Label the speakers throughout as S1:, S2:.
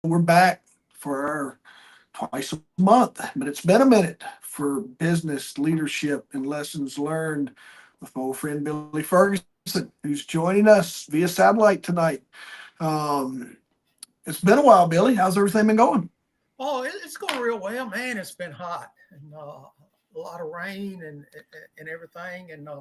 S1: we're back for our twice a month, but it's been a minute for business leadership and lessons learned with my old friend Billy Ferguson, who's joining us via satellite tonight. Um, it's been a while, Billy. How's everything been going?
S2: Oh, it's going real well, man. It's been hot and a lot of rain and everything. And I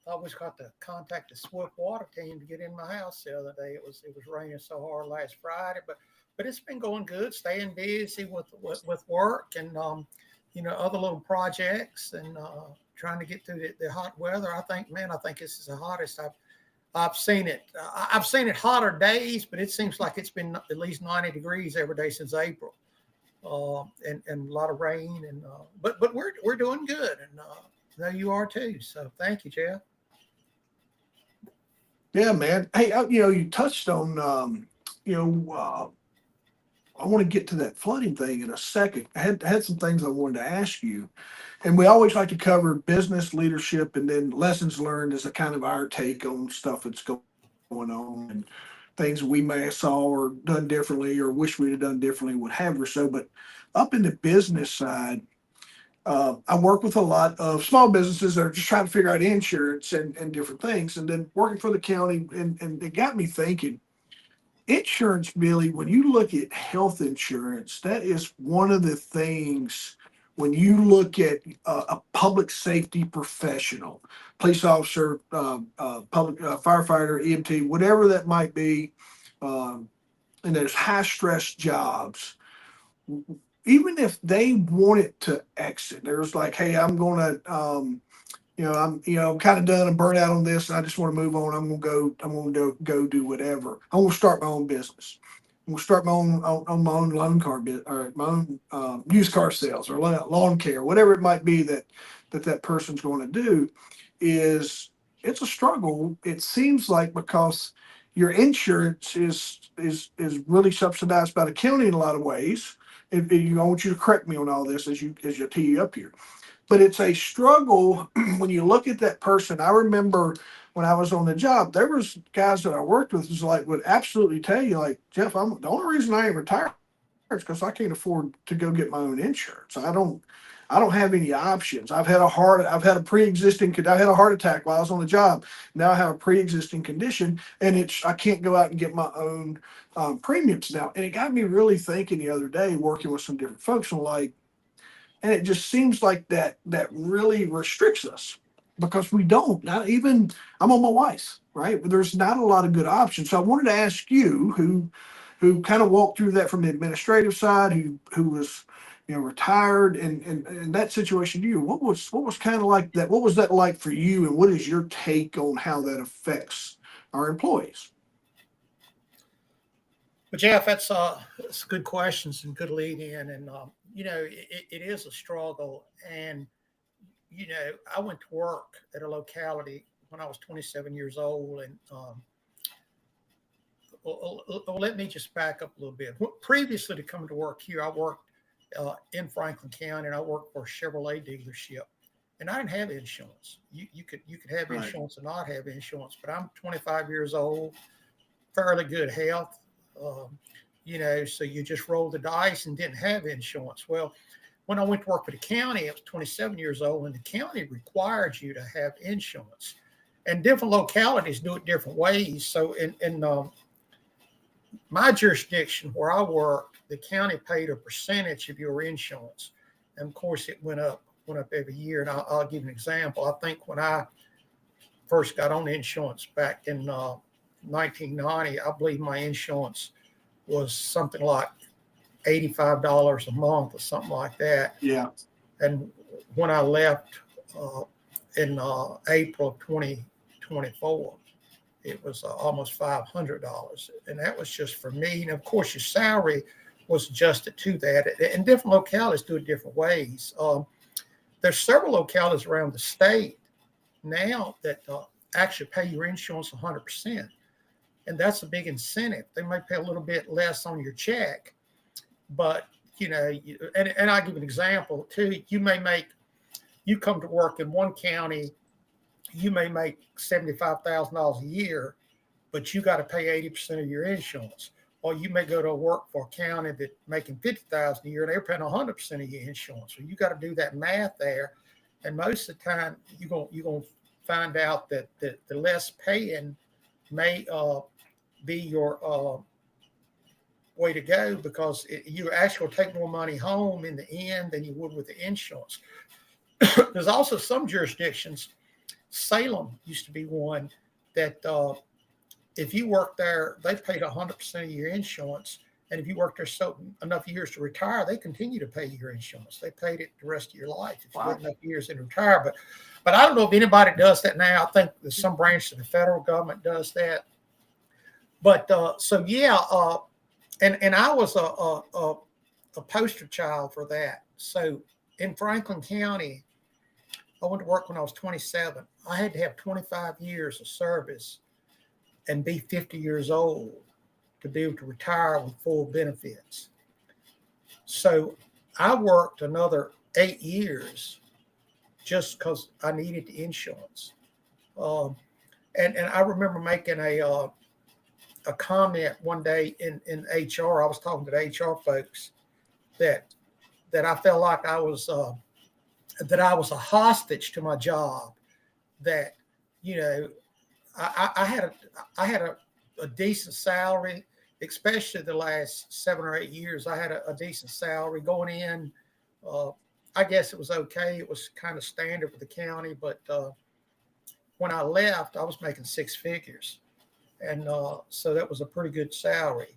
S2: always got to contact the Swift Water team to get in my house the other day. It was raining so hard last Friday, but it's been going good. Staying busy with work and other little projects and trying to get through the hot weather. I think, man, I think this is the hottest I've seen it. I've seen it hotter days, but it seems like it's been at least 90 degrees every day since April. And a lot of rain but we're doing good and there you are too. So thank you, Jeff.
S1: Yeah, man. Hey, you touched on, you know, uh, I want to get to that flooding thing in a second. I had some things I wanted to ask you, and we always like to cover business leadership and then lessons learned as a kind of our take on stuff that's going on and things we may have saw or done differently or wish we'd have done differently, what have you. So, but up in the business side, I work with a lot of small businesses that are just trying to figure out insurance and different things, and then working for the county, and it got me thinking insurance, Billy, when you look at health insurance, that is one of the things when you look at a public safety professional, police officer, public firefighter, EMT, whatever that might be, um, and there's high stress jobs. Even if they wanted to exit, there's like, hey, I'm going to I'm kind of done and burnt out on this, and I just want to move on. I'm gonna go do whatever. I want to start my own business. I'm gonna start my own on my own loan car bit or my own used car sales or lawn care, whatever it might be that person's going to do. Is it's a struggle. It seems like because your insurance is really subsidized by the county in a lot of ways. I want you to correct me on all this as you tee you up here, but it's a struggle when you look at that person. I remember when I was on the job, there was guys that I worked with was like would absolutely tell you like, Jeff, I'm the only reason I ain't retired is because I can't afford to go get my own insurance. I don't have any options. I've had a pre-existing I had a heart attack while I was on the job. Now I have a pre-existing condition, and I can't go out and get my own premiums now. And it got me really thinking the other day, working with some different folks, and like, and it just seems like that really restricts us because we don't, not even, I'm on my wife's, right, but there's not a lot of good options. So I wanted to ask you, who kind of walked through that from the administrative side, who was retired, and that situation to you, what was kind of like that, what was that like for you, and what is your take on how that affects our employees?
S2: But Jeff, that's good questions and good lead in. And it is a struggle. And I went to work at a locality when I was 27 years old. And let me just back up a little bit. Previously to coming to work here, I worked in Franklin County, and I worked for a Chevrolet dealership. And I didn't have insurance. You could have
S1: Right.
S2: insurance and not have insurance. But I'm 25 years old, fairly good health. Um, so you just rolled the dice and didn't have insurance. Well, when I went to work for the county, I was 27 years old, and the county required you to have insurance. And different localities do it different ways. So in my jurisdiction where I worked, the county paid a percentage of your insurance. And of course, it went up every year. And I'll give you an example. I think when I first got on insurance back in 1990, I believe my insurance was something like $85 a month or something like that.
S1: Yeah.
S2: And when I left in April of 2024, it was almost $500. And that was just for me. And of course, your salary was adjusted to that. And different localities do it different ways. There's several localities around the state now that actually pay your insurance 100%. And that's a big incentive. They may pay a little bit less on your check, but and I'll give you an example too. You come to work in one county, you may make $75,000 a year, but you got to pay 80% of your insurance. or you may go to work for a county that's making $50,000 a year, and they're paying 100% of your insurance. So you got to do that math there, and most of the time you're gonna find out that the less paying may be your way to go, because you actually will take more money home in the end than you would with the insurance. There's also some jurisdictions. Salem used to be one that if you work there, they paid 100% of your insurance. And if you work there enough years to retire, they continue to pay your insurance. They paid it the rest of your life if you work enough years and retire. But I don't know if anybody does that now. I think there's some branch of the federal government does that. But so yeah, and I was a poster child for that. So in Franklin County, I went to work when I was 27. I had to have 25 years of service and be 50 years old to be able to retire with full benefits. So I worked another 8 years just because I needed the insurance. And I remember making a comment one day in HR. I was talking to the HR folks that I felt like I was a hostage to my job. That, you know, I had a decent salary, especially the last 7 or 8 years. I had a decent salary going in. I guess it was okay. It was kind of standard for the county, but when I left, I was making 6 figures. And so that was a pretty good salary.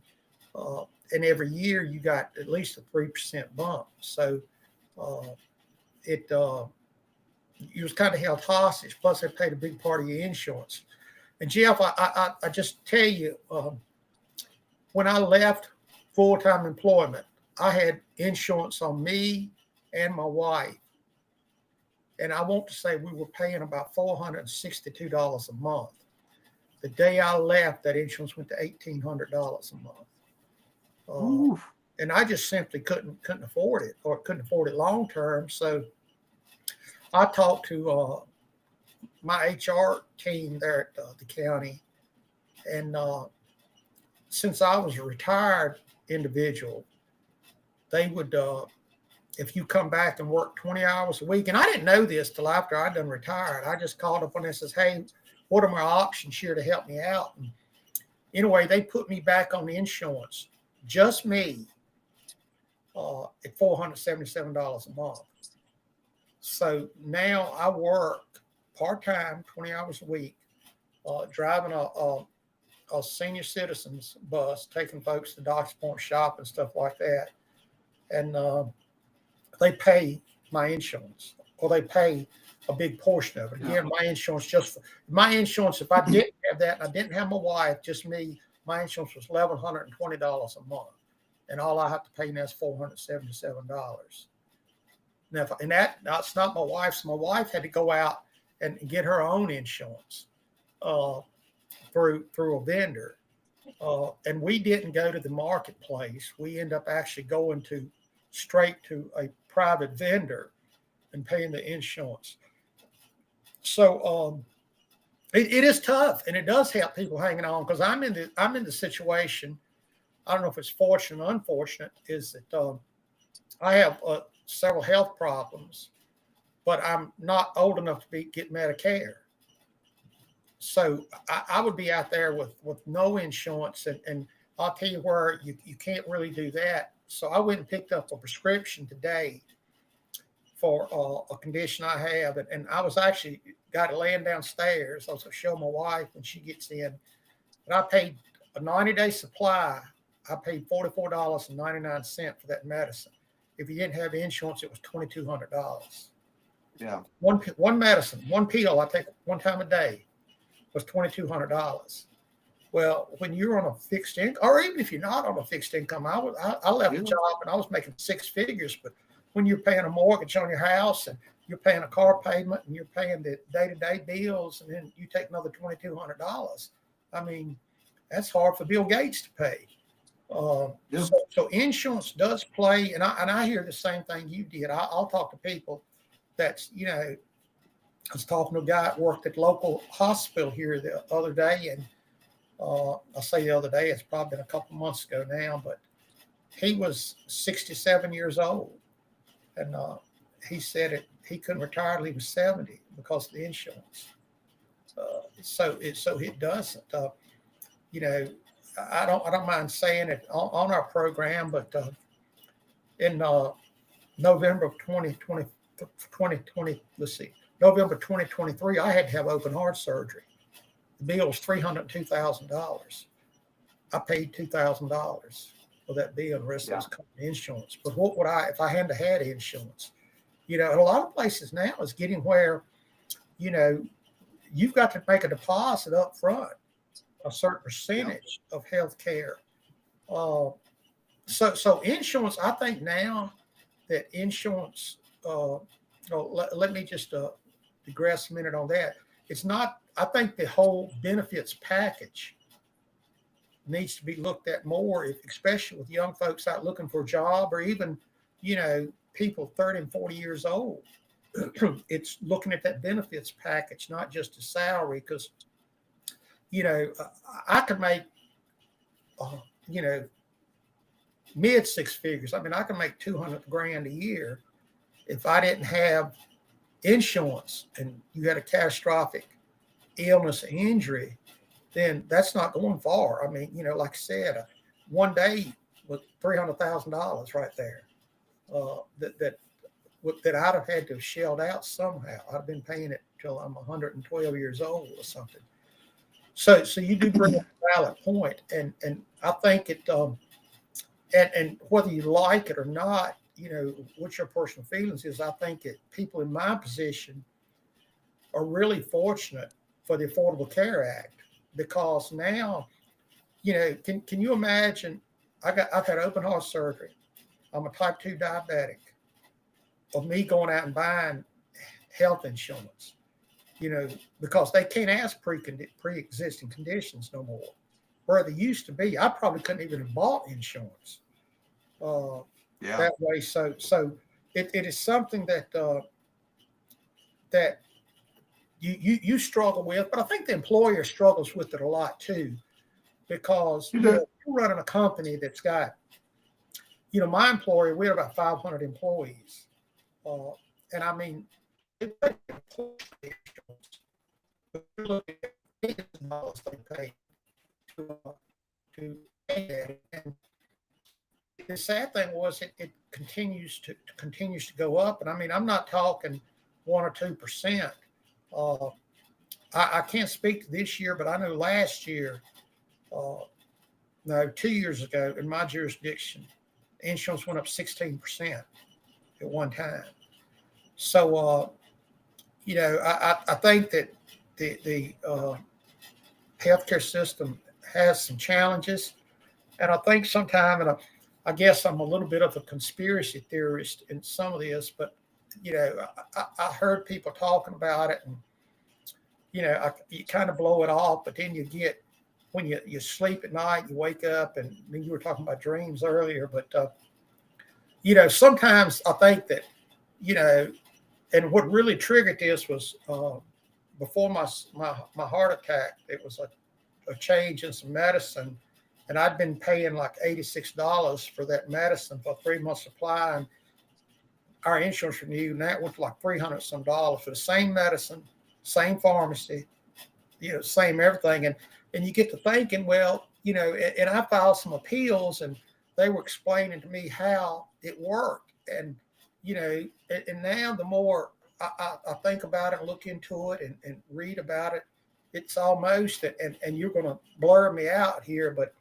S2: And every year you got at least a 3% bump. So you was kind of held hostage. Plus, they paid a big part of your insurance. And Jeff, I just tell you, when I left full-time employment, I had insurance on me and my wife. And I want to say we were paying about $462 a month. The day I left, that insurance went to $1,800 a month. And I just simply couldn't afford it, or couldn't afford it long term. So I talked to my HR team there at the county. And since I was a retired individual, they would, if you come back and work 20 hours a week, and I didn't know this till after I'd done retired. I just called up and says, hey, what are my options here to help me out? And anyway, they put me back on the insurance, just me, at $477 a month. So now I work part-time, 20 hours a week, driving a senior citizens bus, taking folks to Doc's Point shop and stuff like that. And they pay my insurance, or they pay a big portion of it. Again, my insurance, if I didn't have that, and I didn't have my wife, just me, my insurance was $1,120 a month. And all I have to pay now is $477. Now, that's not my wife's. My wife had to go out and get her own insurance through a vendor. And we didn't go to the marketplace. We end up actually going straight to a private vendor and paying the insurance. So it is tough, and it does help people hanging on, because I'm in the situation. I don't know if it's fortunate or unfortunate, is that I have several health problems, but I'm not old enough to get Medicare. So I would be out there with no insurance, and I'll tell you where you can't really do that. So I went and picked up a prescription today for a condition I have, and I was actually got it laying downstairs. I was going to show my wife when she gets in. And I paid a 90-day supply. I paid $44.99 for that medicine. If you didn't have insurance, it was $2,200.
S3: Yeah.
S2: One medicine, one pill I take one time a day was $2,200. Well, when you're on a fixed income, or even if you're not on a fixed income, I left a job and I was making 6 figures. But when you're paying a mortgage on your house, and you're paying a car payment, and you're paying the day-to-day bills, and then you take another $2,200, I mean, that's hard for Bill Gates to pay. So insurance does play, and I hear the same thing you did. I'll talk to people that's, I was talking to a guy that worked at the local hospital here the other day, and I say the other day, it's probably been a couple months ago now, but he was 67 years old. And he said he couldn't retire till he was 70 because of the insurance. So it doesn't. You know, I don't mind saying it on our program, but in November of 2020, let's see, November 2023, I had to have open heart surgery. The bill was $302,000. I paid $2,000 for that bill, and the rest of it was company insurance. But what would if I hadn't had insurance? You know, and a lot of places now is getting where, you know, you've got to make a deposit up front, a certain percentage of health care. So insurance, I think now that insurance, let me just digress a minute on that. It's not, I think the whole benefits package needs to be looked at more, especially with young folks out looking for a job, or even, you know, people 30 and 40 years old. It's looking at that benefits package, not just a salary, because, you know, I could make, you know, mid six figures. I mean, I can make 200 grand a year if I didn't have insurance and you had a catastrophic illness or injury, then that's not going far. I mean, you know, like I said, one day with $300,000 right there, that I'd have had to have shelled out somehow. I'd have been paying it till I'm 112 years old or something. So you do bring up a valid point, and I think it, and whether you like it or not, you know, what your personal feelings is, I think that people in my position are really fortunate for the Affordable Care Act, because now, you know, can you imagine? I've had open heart surgery. I'm a type 2 diabetic. Of me going out and buying health insurance, you know, because they can't ask pre-existing conditions no more. Where they used to be, I probably couldn't even have bought insurance that way. So it is something that that you struggle with, but I think the employer struggles with it a lot too, because you know, you're running a company that's got, you know, my employer, we have about 500 employees. And I mean, they pay to pay that. And the sad thing was it continues to go up. And I mean, I'm not talking 1 or 2%. I can't speak to this year, but I know last year, no, 2 years ago in my jurisdiction, insurance went up 16% at one time. So, you know, I think that the healthcare system has some challenges, and I think sometimes, and I guess I'm a little bit of a conspiracy theorist in some of this, but you know, I heard people talking about it, and you know, you kind of blow it off, but then you get, when you sleep at night, you wake up, and you were talking about dreams earlier, but you know, sometimes I think that, you know, and what really triggered this was before my heart attack, it was a change in some medicine, and I'd been paying like $86 for that medicine for a 3-month supply, and our insurance renewed, and that went to like $300 some for the same medicine, same pharmacy, you know, same everything, and you get to thinking, well, you know, and I filed some appeals, and they were explaining to me how it worked, and you know, and now the more I think about it and look into it and read about it, it's almost, and you're going to blur me out here, but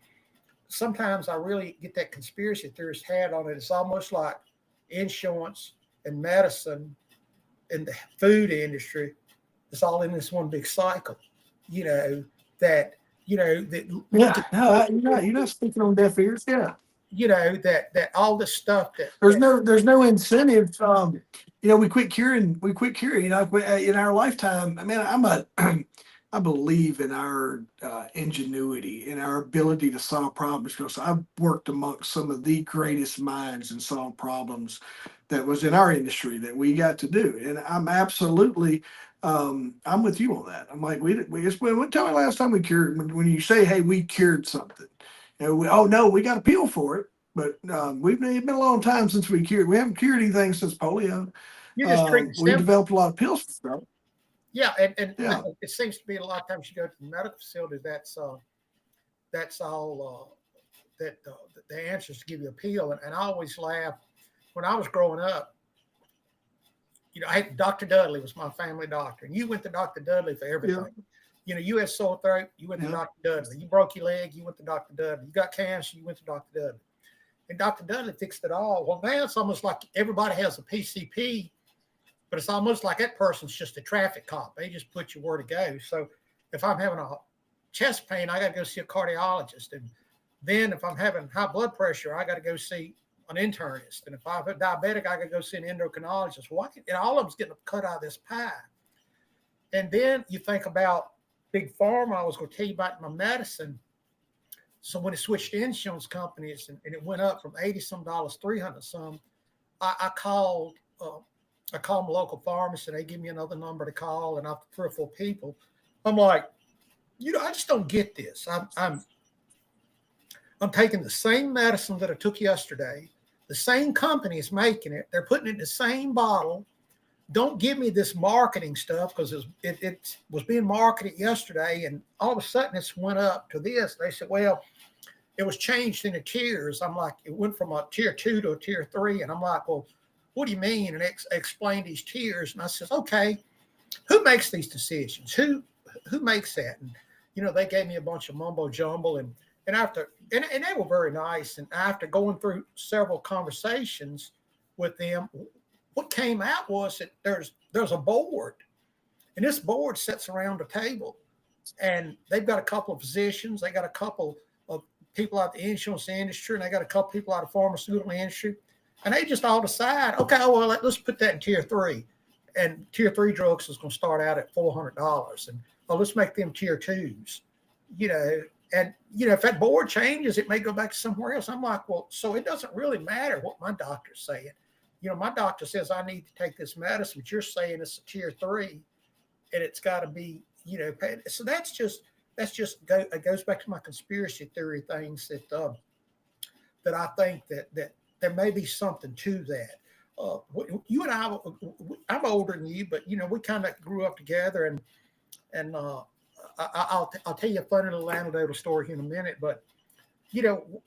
S2: sometimes I really get that conspiracy theorist hat on it. It's almost like insurance and medicine and the food industry. It's all in this one big cycle, you know, that, you know, that,
S1: you're not speaking on deaf ears. Yeah.
S2: You know, that all this stuff that
S1: there's no incentive. You know, we quit curing, you know, in our lifetime. I mean, I'm I believe in our ingenuity, in our ability to solve problems, because I've worked amongst some of the greatest minds and solved problems that was in our industry that we got to do. And I'm absolutely, I'm with you on that. I'm like, tell me last time we cured, when you say, hey, we cured something. Oh no, we got a pill for it, but it's been a long time since we haven't cured anything since polio.
S2: You just treat the
S1: We
S2: symptoms.
S1: developed a lot of pills for stuff.
S2: Yeah, and
S1: Yeah.
S2: it seems to be a lot of times you go to the medical facility, that's all that the answers to give you a pill. And I always laugh when I was growing up. Dr. Dudley was my family doctor, and you went to Dr. Dudley for everything.
S1: Yeah.
S2: You had sore throat, you went to
S1: Yeah.
S2: Dr. Dudley. You broke your leg, you went to Dr. Dudley. You got cancer, you went to Dr. Dudley. And Dr. Dudley fixed it all. Well, now it's almost like everybody has a PCP, but it's almost like that person's just a traffic cop. They just put you where to go. So if I'm having a chest pain, I got to go see a cardiologist. And then if I'm having high blood pressure, I got to go see an internist. And if I'm diabetic, I got to go see an endocrinologist. And all of them's getting a cut out of this pie. And then you think about Big Pharma. I was going to tell you about my medicine. So when it switched to insurance companies and it went up from $80 some, 300 some, I called my local pharmacy, and they give me another number to call, and after 3 or 4 people, I'm like, I just don't get this. I'm taking the same medicine that I took yesterday. The same company is making it. They're putting it in the same bottle. Don't give me this marketing stuff, because it was being marketed yesterday, and all of a sudden it's went up to this. They said, well, it was changed in the tiers. I'm like, it went from a tier 2 to a tier 3. And I'm like, well, what do you mean? And explain these tiers. And I said, okay, who makes these decisions? Who makes that? And, they gave me a bunch of mumbo jumbo, and they were very nice. And after going through several conversations with them, what came out was that there's a board, and this board sits around a table, and they've got a couple of physicians. They got a couple of people out of the insurance industry, and they got a couple people out of the pharmaceutical industry. And they just all decide, okay, well, let's put that in tier 3. And tier 3 drugs is going to start out at $400. And let's make them tier 2s, And, if that board changes, it may go back to somewhere else. I'm like, well, so it doesn't really matter what my doctor's saying. My doctor says I need to take this medicine, but you're saying it's a tier 3, and it's got to be, paid. So it goes back to my conspiracy theory things that I think that there may be something to that. You and I'm older than you, but we kind of grew up together, and I'll tell you a funny little anecdotal story here in a minute. But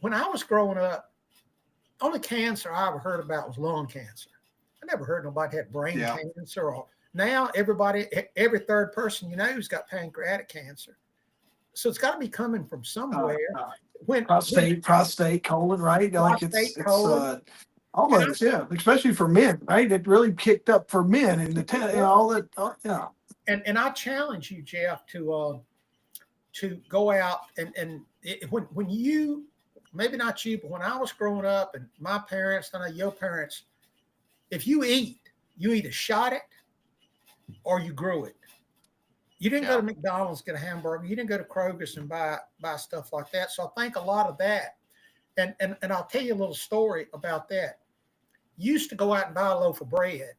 S2: when I was growing up, only cancer I ever heard about was lung cancer. I never heard nobody had brain cancer. Or now every third person has got pancreatic cancer. So it's got to be coming from somewhere.
S1: Prostate, colon, right? Like it's
S2: colon.
S1: all of it, yeah. Especially for men, right? It really kicked up for men, and all that, yeah.
S2: And I challenge you, Jeff, to go out and when you, maybe not you, but when I was growing up, and my parents, I know your parents, if you either shot it or you grew it. You didn't go to McDonald's, get a hamburger. You didn't go to Kroger's and buy stuff like that. So I think a lot of that, and I'll tell you a little story about that. You used to go out and buy a loaf of bread,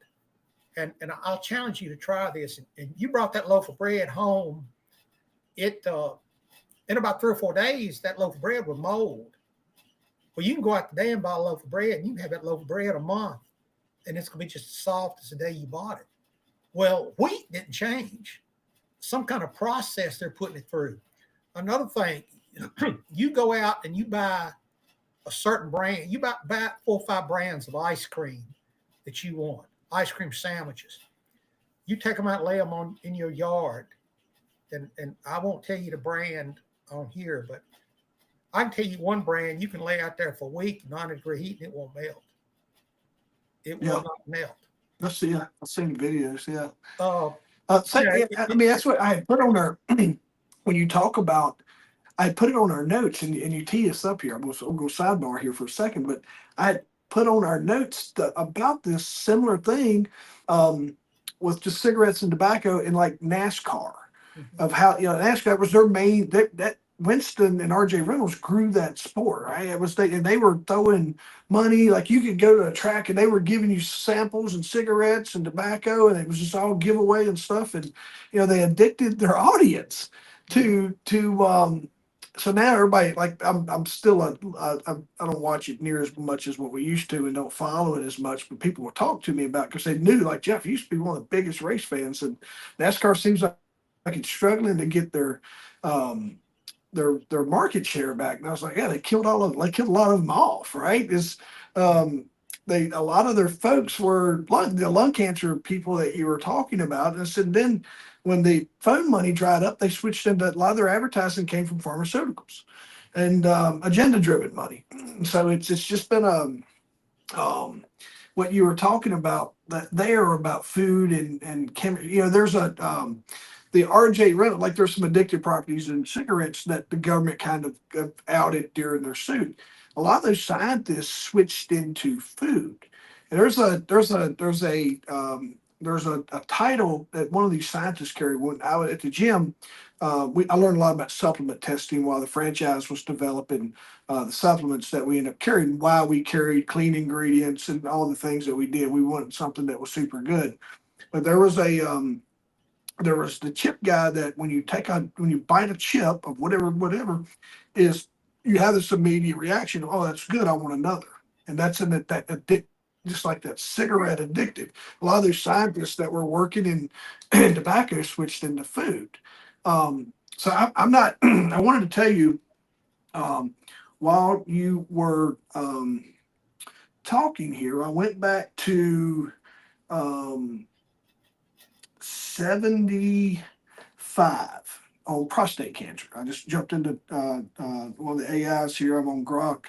S2: and I'll challenge you to try this. And you brought that loaf of bread home. In about 3 or 4 days, that loaf of bread would mold. Well, you can go out today and buy a loaf of bread, and you can have that loaf of bread a month, and it's going to be just as soft as the day you bought it. Well, wheat didn't change. Some kind of process they're putting it through. Another thing, you go out and you buy a certain brand, you buy 4 or 5 brands of ice cream that you want, ice cream sandwiches. You take them out and lay them in your yard. And I won't tell you the brand on here, but I can tell you one brand you can lay out there for a week, 90-degree heat, and it won't melt. It will not melt.
S1: I've seen videos, yeah.
S2: I
S1: mean, that's what I had put on our, when you talk about, I put it on our notes, and you tee us up here. I'll go sidebar here for a second, but I had put on our notes about this similar thing with just cigarettes and tobacco in like NASCAR.
S2: Mhm.
S1: of how, NASCAR was their main, that Winston and RJ Reynolds grew that sport, right? And they were throwing money, like you could go to a track and they were giving you samples and cigarettes and tobacco, and it was just all giveaway and stuff. And, they addicted their audience
S2: Mhm.
S1: to so now everybody, like, I'm still I don't watch it near as much as what we used to, and don't follow it as much, but people will talk to me about, because they knew, like, Jeff used to be one of the biggest race fans, and NASCAR seems like it's struggling to get um their market share back. And I was like, yeah, they killed all of them. They killed a lot of them off, right? Is um a lot of their folks were the lung cancer people that you were talking about. And I said, then when the phone money dried up, they switched into, a lot of their advertising came from pharmaceuticals and agenda driven money. So it's just been what you were talking about, that they are about food and chemistry. There's the RJ Reynolds, like, there's some addictive properties in cigarettes that the government kind of outed during their suit. A lot of those scientists switched into food. And there's a title that one of these scientists carried when I was at the gym. I learned a lot about supplement testing while the franchise was developing the supplements that we ended up carrying. Why we carried clean ingredients and all the things that we did. We wanted something that was super good. But there was the chip guy that when you bite a chip of whatever is, you have this immediate reaction. Oh, that's good. I want another. And that's that addict, just like that cigarette addictive. A lot of those scientists that were working in tobacco switched into food. So I'm not. I wanted to tell you, while you were talking here, I went back to um, 75 on prostate cancer. I just jumped into one of the AIs here. I'm on Grok.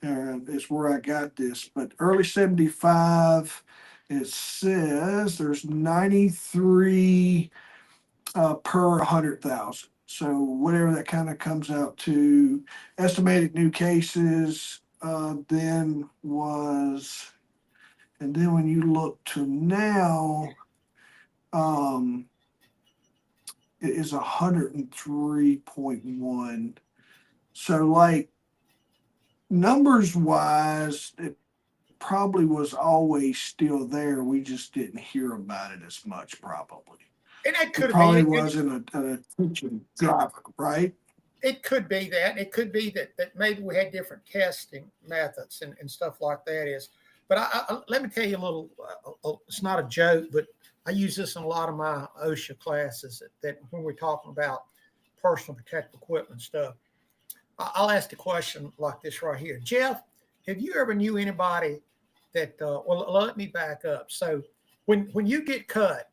S1: Is where I got this. But early 75, it says there's 93 per 100,000. So whatever that kind of comes out to, estimated new cases and then when you look to now, um, it is 103.1. So, like, numbers wise, it probably was always still there. We just didn't hear about it as much, probably.
S2: And that
S1: It
S2: could be
S1: probably
S2: it.
S1: wasn't an attention driver, right?
S2: It could be that. It could be that maybe we had different testing methods and stuff like that. But let me tell you a little. It's not a joke, but I use this in a lot of my OSHA classes. That when we're talking about personal protective equipment stuff, I'll ask the question like this right here, Jeff. Have you ever knew anybody that? Well, let me back up. So when you get cut,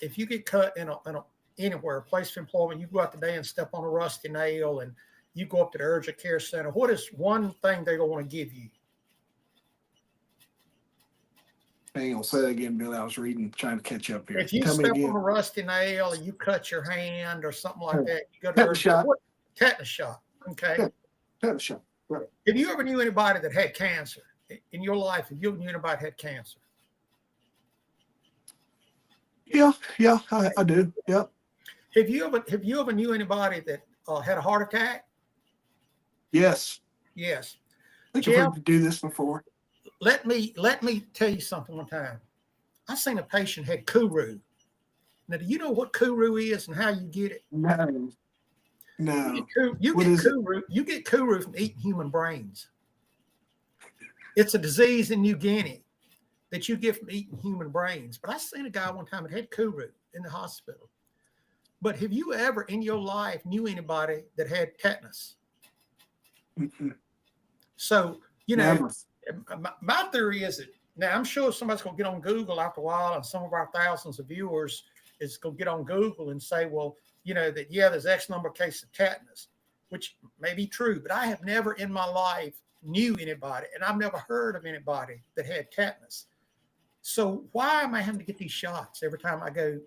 S2: if you get cut in a anywhere, place of employment, you go out today and step on a rusty nail, and you go up to the urgent care center, what is one thing they're going to want to give you?
S1: Hang on, say that again, Billy. I was reading, trying to catch up here.
S2: If you
S1: Tell me
S2: step on
S1: again.
S2: a rusty nail and you cut your hand or something like that, you go to the
S1: Tetanus
S2: urgent care.
S1: shot.
S2: What? Tetanus shot. Okay.
S1: Tetanus shot. Right.
S2: Have you ever knew anybody that had cancer in your life? Have you ever knew anybody that had cancer?
S1: Yeah, I do. Yep.
S2: Have you ever knew anybody that had a heart attack?
S1: Yes.
S2: Yes.
S1: I think I've
S2: Jeff,
S1: heard you do this before.
S2: let me tell you something one time. I seen a patient had Kuru. Now, do you know what Kuru is and how you get it?
S1: No. No. What is it?
S2: You get Kuru from eating human brains. It's a disease in New Guinea that you get from eating human brains. But I seen a guy one time that had Kuru in the hospital. But have you ever in your life knew anybody that had tetanus?
S1: Mm-mm.
S2: So,
S1: Never.
S2: my theory is that now I'm sure somebody's going to get on Google after a while, and some of our thousands of viewers is going to get on Google and say, well, there's X number of cases of tetanus, which may be true, but I have never in my life knew anybody, and I've never heard of anybody that had tetanus. So why am I having to get these shots every time I go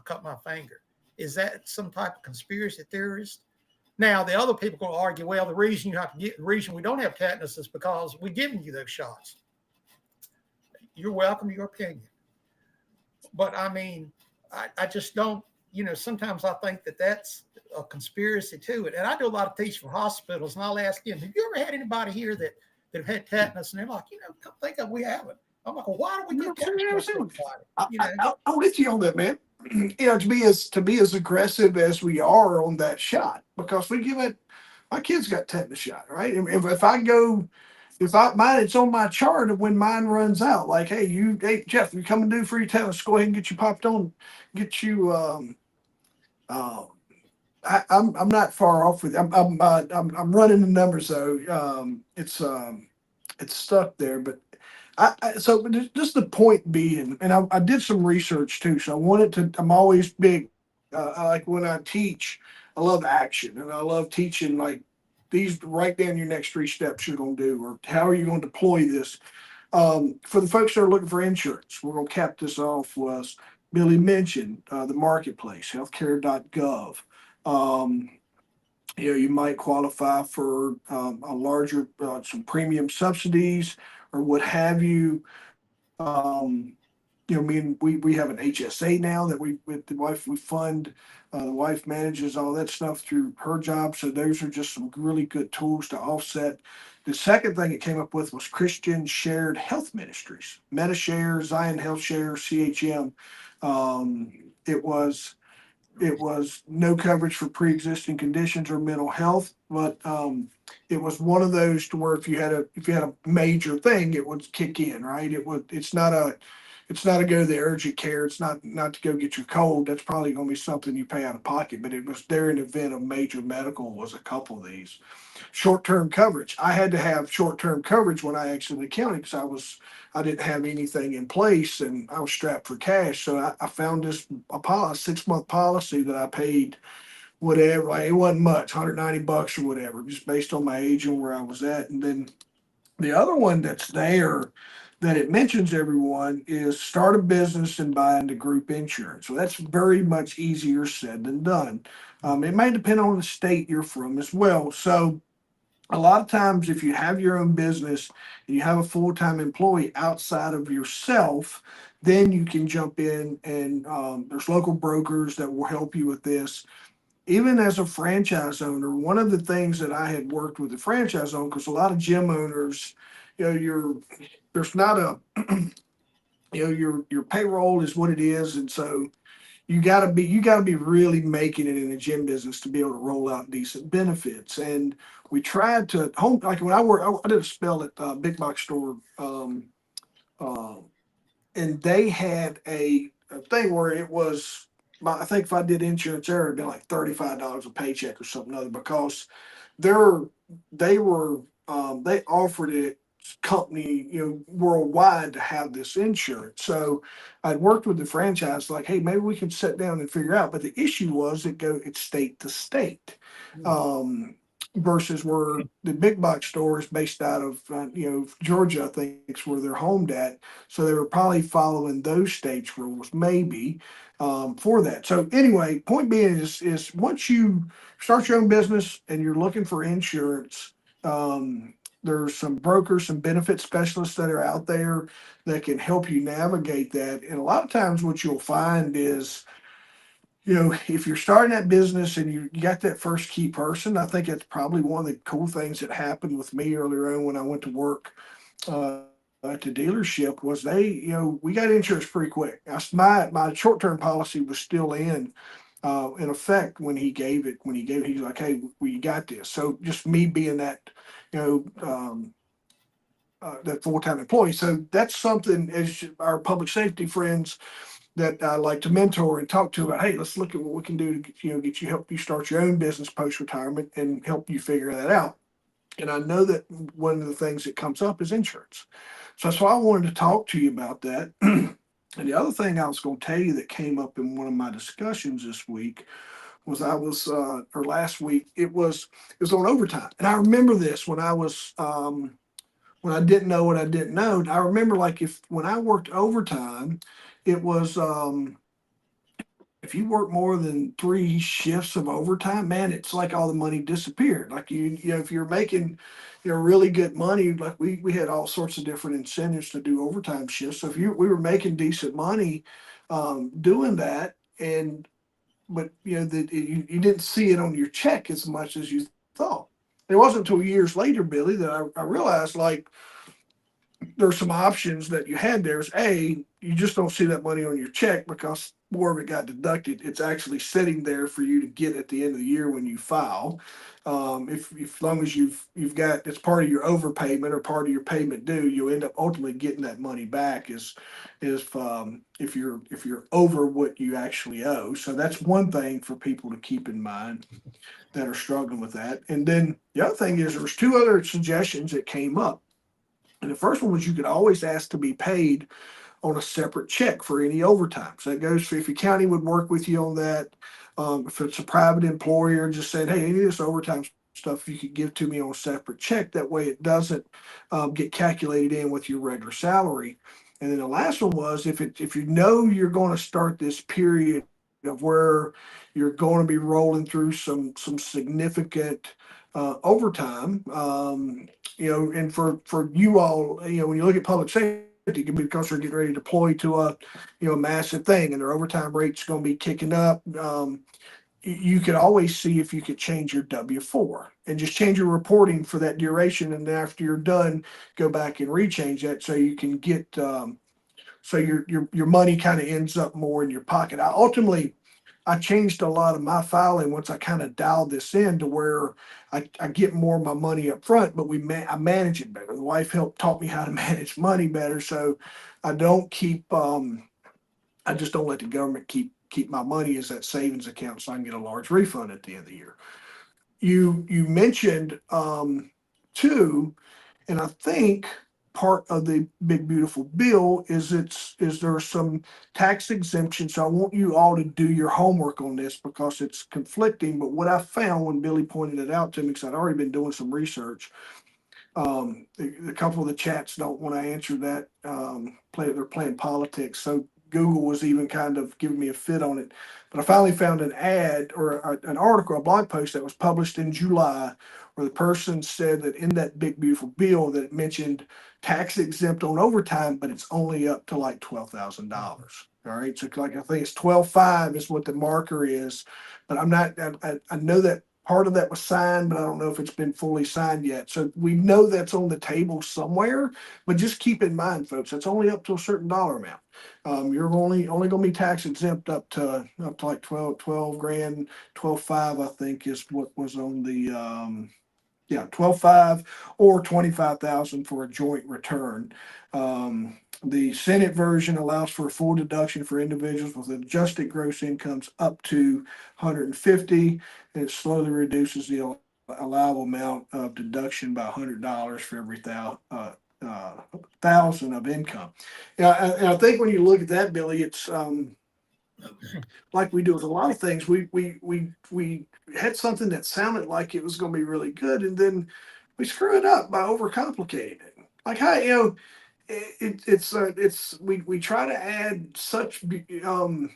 S2: cut my finger? Is that some type of conspiracy theorist? Now, the other people going to argue, well, the reason we don't have tetanus is because we're giving you those shots. You're welcome to your opinion. But I mean, I just don't, sometimes I think that that's a conspiracy to it. And I do a lot of teaching for hospitals, and I'll ask them, have you ever had anybody here that have had tetanus? And they're like, come think of, we haven't. I'm like, well, why do we
S1: No,
S2: give
S1: sir, no,
S2: tetanus
S1: sir.
S2: to everybody?
S1: I'm with you on that, man. To be as aggressive as we are on that shot, because we give it. My kids got tetanus shot, right? And if I go, if I mine, it's on my chart of when mine runs out. Like, hey, Jeff, you come and do free tetanus. Go ahead and get you popped on, get you. Uh, I'm not far off with. I'm running the numbers though. It's stuck there, but so just the point being, and I did some research too. So I wanted to. I'm always big. I like when I teach. I love action, and I love teaching like these. Write down your next three steps you're going to do, or how are you going to deploy this. For the folks that are looking for insurance, we're going to cap this off. Was Billy mentioned the marketplace, healthcare.gov. Um, you might qualify for a larger, some premium subsidies or what have you. Me and we have an HSA now that we with the wife we fund. The wife manages all that stuff through her job, so those are just some really good tools to offset. The second thing it came up with was Christian Shared Health Ministries, MetaShare, Zion Health Share, CHM. It was no coverage for pre-existing conditions or mental health, but it was one of those to where if you had a major thing, it would kick in, right? It's not a go to the urgent care. It's not to go get your cold. That's probably going to be something you pay out of pocket. But it was there in event of major medical was a couple of these. Short-term coverage. I had to have short-term coverage when I exited the county because I didn't have anything in place and I was strapped for cash. So I found this a policy, 6-month policy that I paid whatever. Like, it wasn't much, $190 or whatever, just based on my age and where I was at. And then the other one that's there that it mentions everyone is start a business and buy into group insurance. So that's very much easier said than done. It may depend on the state you're from as well. So a lot of times, if you have your own business and you have a full-time employee outside of yourself, then you can jump in and there's local brokers that will help you with this. Even as a franchise owner, one of the things that I had worked with the franchise owner, because a lot of gym owners, there's not a, your payroll is what it is, and so you gotta be really making it in the gym business to be able to roll out decent benefits. And we tried to home like when I worked, I did a spell at big box store, uh, and they had a thing where it was. I think if I did insurance there, it'd be like $35 a paycheck or something other because they're they were they offered it company worldwide to have this insurance. So I'd worked with the franchise like, hey, maybe we can sit down and figure out. But the issue was it's state to state. Um, Versus where the big box store is based out of Georgia, I think is where they're homed at. So they were probably following those states' rules, maybe for that. So anyway, point being is once you start your own business and you're looking for insurance, there's some brokers, some benefit specialists that are out there that can help you navigate that. And a lot of times, what you'll find is, if you're starting that business and you got that first key person, I think that's probably one of the cool things that happened with me earlier on when I went to work at the dealership was we got insurance pretty quick. My short-term policy was still in effect when he gave it. He's like, hey, we got this. So just me being that, that full-time employee. So that's something as our public safety friends that I like to mentor and talk to about, hey, let's look at what we can do to help you start your own business post-retirement and help you figure that out. And I know that one of the things that comes up is insurance. So that's why I wanted to talk to you about that. And the other thing I was going to tell you that came up in one of my discussions this week was or last week, it was on overtime. And I remember this when I didn't know what I didn't know. I remember like when I worked overtime, it was if you work more than 3 shifts of overtime, man, it's like all the money disappeared. Like if you're making, really good money, like we had all sorts of different incentives to do overtime shifts. So we were making decent money doing that, and but you didn't see it on your check as much as you thought. It wasn't until years later, Billy, that I realized like there's some options that you had. There's you just don't see that money on your check because more of it got deducted. It's actually sitting there for you to get at the end of the year when you file. If as long as you've got it's part of your overpayment or part of your payment due, you'll end up ultimately getting that money back is if you're over what you actually owe. So that's one thing for people to keep in mind that are struggling with that. And then the other thing is there's two other suggestions that came up. And the first one was you could always ask to be paid on a separate check for any overtime. So that goes for if your county would work with you on that. If it's a private employer, just saying, hey, any of this overtime stuff you could give to me on a separate check. That way it doesn't get calculated in with your regular salary. And then the last one was if you know you're going to start this period of where you're going to be rolling through some significant overtime. And for you all, when you look at public safety, because they're getting ready to deploy to a massive thing, and their overtime rate's going to be kicking up. You could always see if you could change your W-4 and just change your reporting for that duration, and then after you're done, go back and rechange that so you can get so your money kind of ends up more in your pocket. I changed a lot of my filing once I kind of dialed this in to where I get more of my money up front, but I manage it better. The wife taught me how to manage money better, so I don't keep I just don't let the government keep my money as that savings account so I can get a large refund at the end of the year. You mentioned too, and I think part of the big beautiful bill is there some tax exemption. So I want you all to do your homework on this because it's conflicting. But what I found when Billy pointed it out to me, because I'd already been doing some research, a couple of the chats don't want to answer that. They're playing politics. So Google was even kind of giving me a fit on it. But I finally found an ad or an article, a blog post that was published in July, where the person said that in that big beautiful bill that it mentioned tax exempt on overtime, but it's only up to like $12,000. All right, so like I think it's 12.5 is what the marker is, but I'm not. I know that part of that was signed, but I don't know if it's been fully signed yet. So we know that's on the table somewhere, but just keep in mind, folks, that's only up to a certain dollar amount. You're only going to be tax exempt up to like 12 grand, 12.5, I think is what was on the 12.5 or 25,000 for a joint return. The Senate version allows for a full deduction for individuals with adjusted gross incomes up to 150, and it slowly reduces the allowable amount of deduction by $100 for every thousand of income. And I think when you look at that, Billy, it's like we do with a lot of things. We had something that sounded like it was going to be really good, and then we screw it up by overcomplicating it. Like how we try to add such I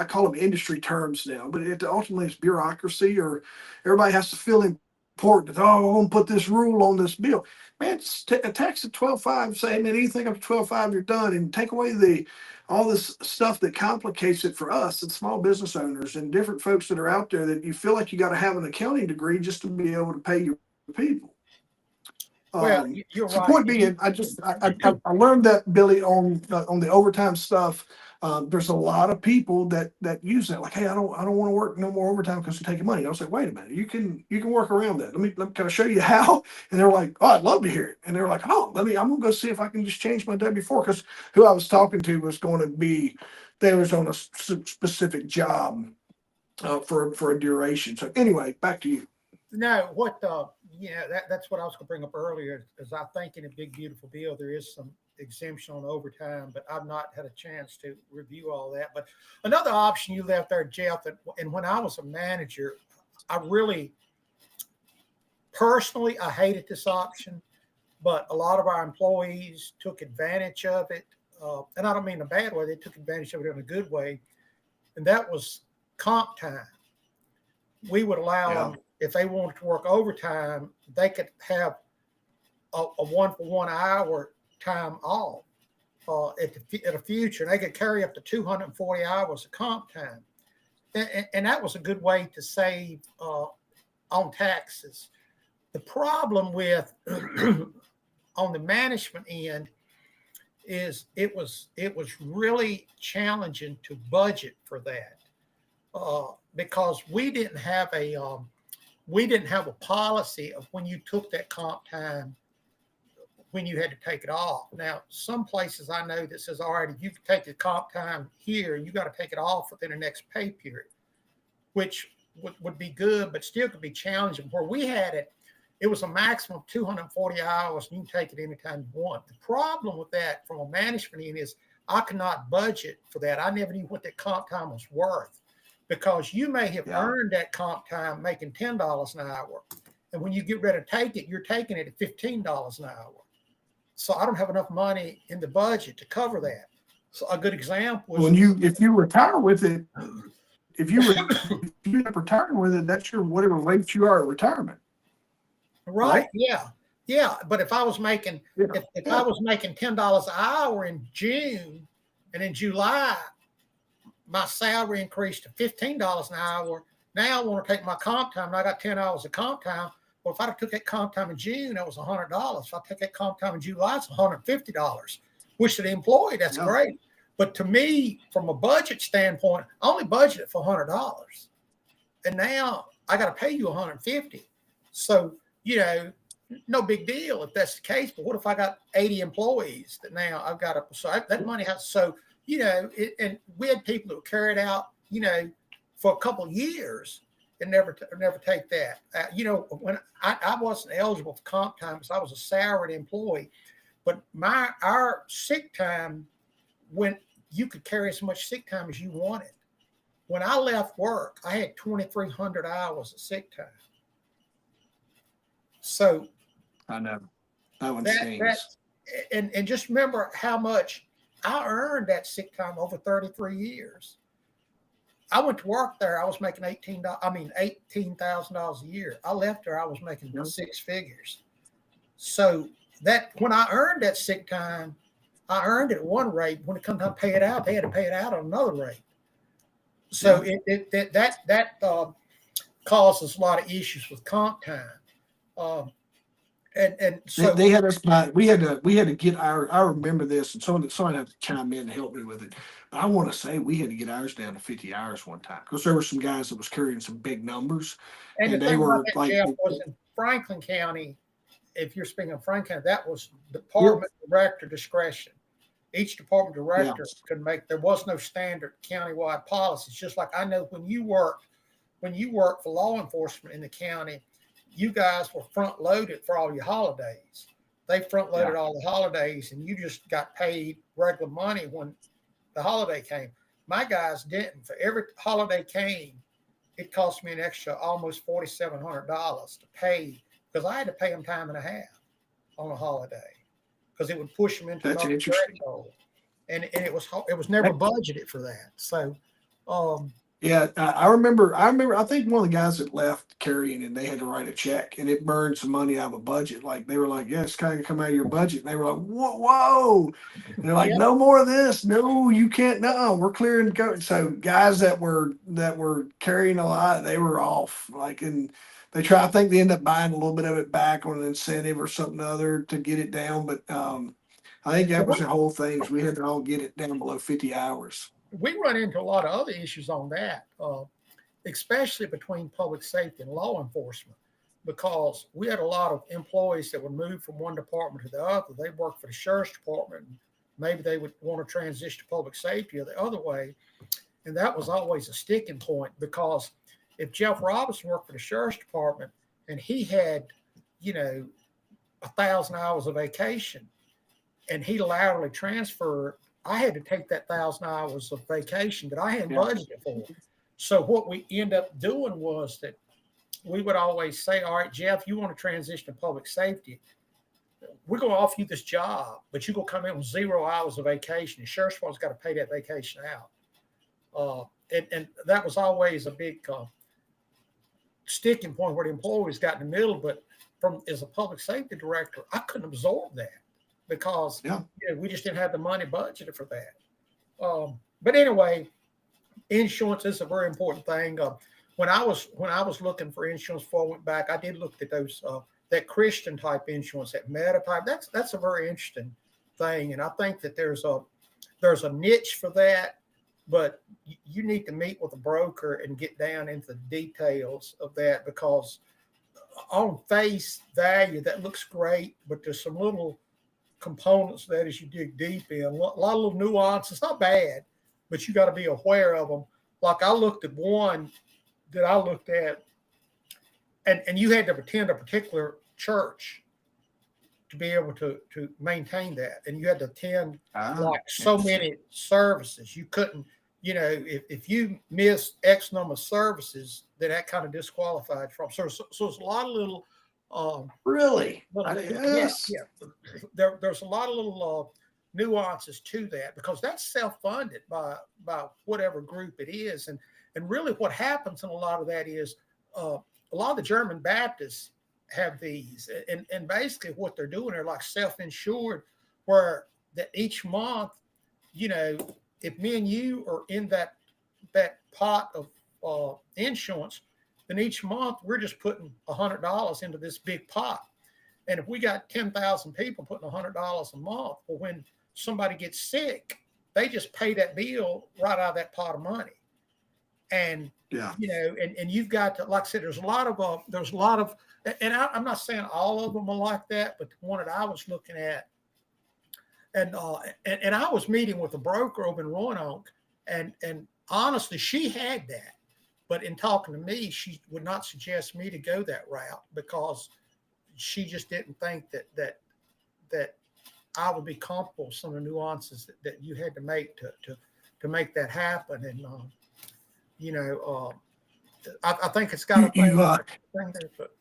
S1: call them industry terms now, but it ultimately is bureaucracy, or everybody has to feel important. That, oh, I'm going to put this rule on this bill. Man, a tax at 12.5, say, man, anything up to 12.5, you're done, and take away all this stuff that complicates it for us and small business owners and different folks that are out there that you feel like you got to have an accounting degree just to be able to pay your people.
S2: Well, you're
S1: So
S2: right.
S1: point being, I learned that, Billy, on the overtime stuff. There's a lot of people that use that, like, hey, I don't want to work no more overtime because they're taking money. I was like, wait a minute, you can work around that. Can I show you how? And they're like, oh, I'd love to hear it. And they're like, oh, I'm gonna go see if I can just change my W-4, because who I was talking to was going to be, they was on a specific job for a duration. So anyway, back to you.
S2: No, that's what I was going to bring up earlier. Is I think in a big beautiful bill there is some exemption on overtime, but I've not had a chance to review all that. But another option you left there, Jeff, and when I was a manager, I really personally I hated this option, but a lot of our employees took advantage of it, and I don't mean in a bad way. They took advantage of it in a good way, and that was comp time. We would allow
S1: Yeah.
S2: them, if they wanted to work overtime, they could have a 1 for 1 hour time off at a future, and they could carry up to 240 hours of comp time. and that was a good way to save on taxes. The problem with on the management end is it was really challenging to budget for that because we didn't have a policy of when you took that comp time, when you had to take it off. Now, some places I know that says, all right, if you take the comp time here, you got to take it off within the next pay period, which would be good, but still could be challenging. Where we had it, it was a maximum of 240 hours, and you can take it anytime you want. The problem with that from a management end is I could not budget for that. I never knew what that comp time was worth because you may have earned that comp time making $10 an hour. And when you get ready to take it, you're taking it at $15 an hour. So I don't have enough money in the budget to cover that. So a good example is
S1: if you retire with it, if you end up retiring with it, that's your whatever rate you are at retirement.
S2: Right. Yeah. But if I was making if I was making $10 an hour in June, and in July my salary increased to $15 an hour, now I want to take my comp time and I got 10 hours of comp time. Well, if I took that comp time in June, that was $100. If I take that comp time in July, it's $150. Which to the employee, that's great. But to me, from a budget standpoint, I only budgeted for $100, and now I got to pay you $150. So no big deal if that's the case. But what if I got 80 employees that now I've got to? So that money has. So and we had people who carried out for a couple of years and never take that. When I wasn't eligible for comp time because I was a salaried employee, but our sick time, when you could carry as much sick time as you wanted. When I left work, I had 2,300 hours of sick time. So
S1: I know that one stings.
S2: And just remember how much I earned that sick time over 33 years. I went to work there. I was making $18,000 a year. I left there. I was making six figures. So that when I earned that sick time, I earned it at one rate. When it comes time to pay it out, they had to pay it out at another rate. So that causes a lot of issues with comp time. And so
S1: they had us by, we had to get our, I remember this, and someone had to chime in and help me with it. But I want to say we had to get ours down to 50 hours one time because there were some guys that was carrying some big numbers,
S2: and
S1: they were like,
S2: Jeff, was in Franklin County. If you're speaking of Franklin County, that was department director discretion. Each department director could make. There was no standard countywide policies. Just like I know when you work for law enforcement in the county, you guys were front loaded for all your holidays. They front loaded all the holidays, and you just got paid regular money when the holiday came. My guys didn't. For every holiday came, it cost me an extra almost $4,700 to pay because I had to pay them time and a half on a holiday because it would push them into another threshold. And it was never budgeted for that. So
S1: I remember. I think one of the guys that left carrying, and they had to write a check, and it burned some money out of a budget. Like they were like, "Yeah, it's kind of come out of your budget." And they were like, "Whoa!" And they're like, "No more of this. No, you can't. No, we're clearing." So guys that were carrying a lot, they were off. Like, and I think they end up buying a little bit of it back on an incentive or something other to get it down. But I think that was the whole thing. Is we had to all get it down below 50 hours.
S2: We run into a lot of other issues on that, especially between public safety and law enforcement, because we had a lot of employees that would move from one department to the other. They worked for the sheriff's department. And maybe they would want to transition to public safety or the other way. And that was always a sticking point because if Jeff Robertson worked for the sheriff's department and he had, 1,000 hours of vacation and he laterally transferred, I had to take that 1,000 hours of vacation that I hadn't budgeted for. So what we end up doing was that we would always say, all right, Jeff, you want to transition to public safety. We're going to offer you this job, but you're going to come in with 0 hours of vacation. The sheriff's department's got to pay that vacation out. And that was always a big sticking point where the employees got in the middle. But as a public safety director, I couldn't absorb that. Because we just didn't have the money budgeted for that. But anyway, insurance is a very important thing. When I was looking for insurance before I went back, I did look at those that Christian type insurance, that meta type. That's a very interesting thing, and I think that there's a niche for that, but you need to meet with a broker and get down into the details of that, because on face value that looks great, but there's some little components that as you dig deep in, a lot of little nuances. Not bad, but you got to be aware of them. Like I looked at one that I looked at, and you had to attend a particular church to be able to maintain that, and you had to attend like so many services. You couldn't, if you missed X number of services, then that kind of disqualified from. So there's a lot of little.
S1: Really?
S2: Yes. Yeah. There's a lot of little nuances to that, because that's self-funded by whatever group it is, and really what happens in a lot of that is a lot of the German Baptists have these, and basically what they're doing, they're like self-insured, where that each month, if me and you are in that pot of insurance, then each month we're just putting $100 into this big pot. And if we got 10,000 people putting $100 a month, well, when somebody gets sick, they just pay that bill right out of that pot of money. And and you've got to, like I said, there's a lot of, and I'm not saying all of them are like that, but the one that I was looking at, and I was meeting with a broker over in Roanoke, and honestly, she had that, but in talking to me, she would not suggest me to go that route, because she just didn't think that I would be comfortable with some of the nuances that you had to make to make that happen. And I think it's got to play there. But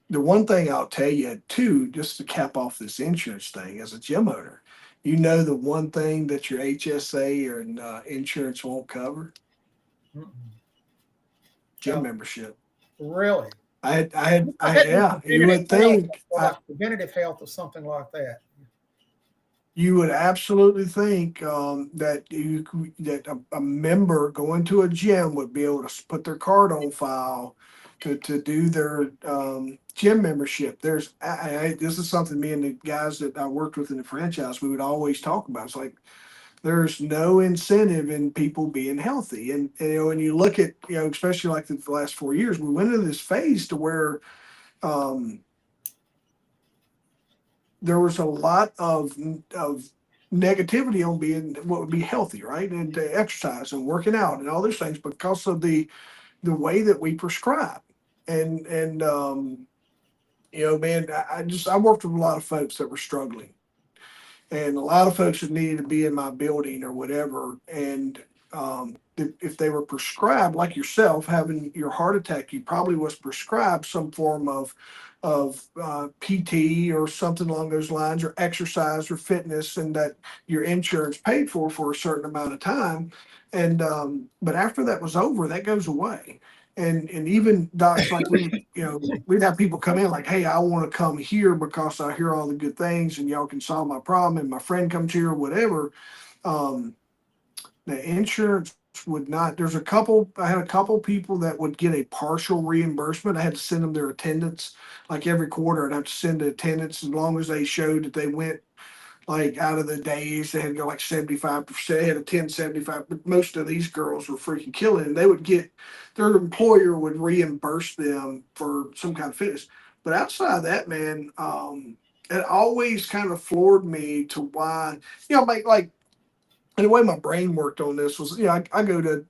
S1: the one thing I'll tell you too, just to cap off this insurance thing, as a gym owner, the one thing that your HSA or insurance won't cover? Gym membership.
S2: Really?
S1: You would think,
S2: like preventative health or something like that.
S1: You would absolutely think that a member going to a gym would be able to put their card on file to do their gym membership. This is something me and the guys that I worked with in the franchise, we would always talk about. It's like, there's no incentive in people being healthy. And when you look at, especially like the last 4 years, we went into this phase to where there was a lot of negativity on being what would be healthy, right? And to exercise and working out and all those things, because of the way that we prescribe. And man, I worked with a lot of folks that were struggling, and a lot of folks that needed to be in my building or whatever. And if they were prescribed, like yourself, having your heart attack, you probably was prescribed some form of PT or something along those lines, or exercise or fitness, and that your insurance paid for a certain amount of time. And but after that was over, that goes away. And even docs, like we'd have people come in like, hey, I want to come here because I hear all the good things and y'all can solve my problem, and my friend comes here or whatever. The insurance would not. I had a couple people that would get a partial reimbursement. I had to send them their attendance, like every quarter. I'd have to send the attendance as long as they showed that they went, like, out of the days, they had to go like 75%, they had a 1075, but most of these girls were freaking killing, and they would get, their employer would reimburse them for some kind of fitness. But outside of that, man, it always kind of floored me to why, like, and the way my brain worked on this was, I go to,